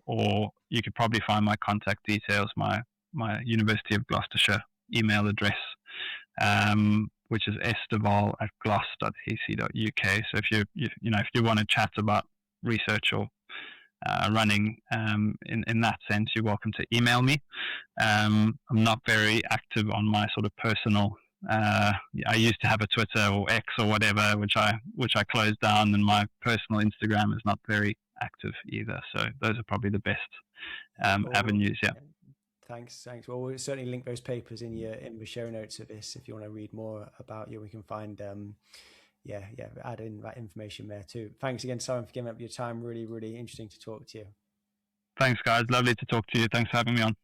or you could probably find my contact details, my University of Gloucestershire email address, which is sdewaal@glos.ac.uk. So if you want to chat about research or running in that sense, you're welcome to email me. I'm not very active on my sort of personal. I used to have a Twitter or X or whatever, which I closed down, and my personal Instagram is not very active either. So those are probably the best avenues. Yeah. Thanks. Well, we'll certainly link those papers in the show notes of this if you want to read more about you. We can find add in that information there too. Thanks again, Simon, for giving up your time. Really interesting to talk to you. Thanks, guys. Lovely to talk to you. Thanks for having me on.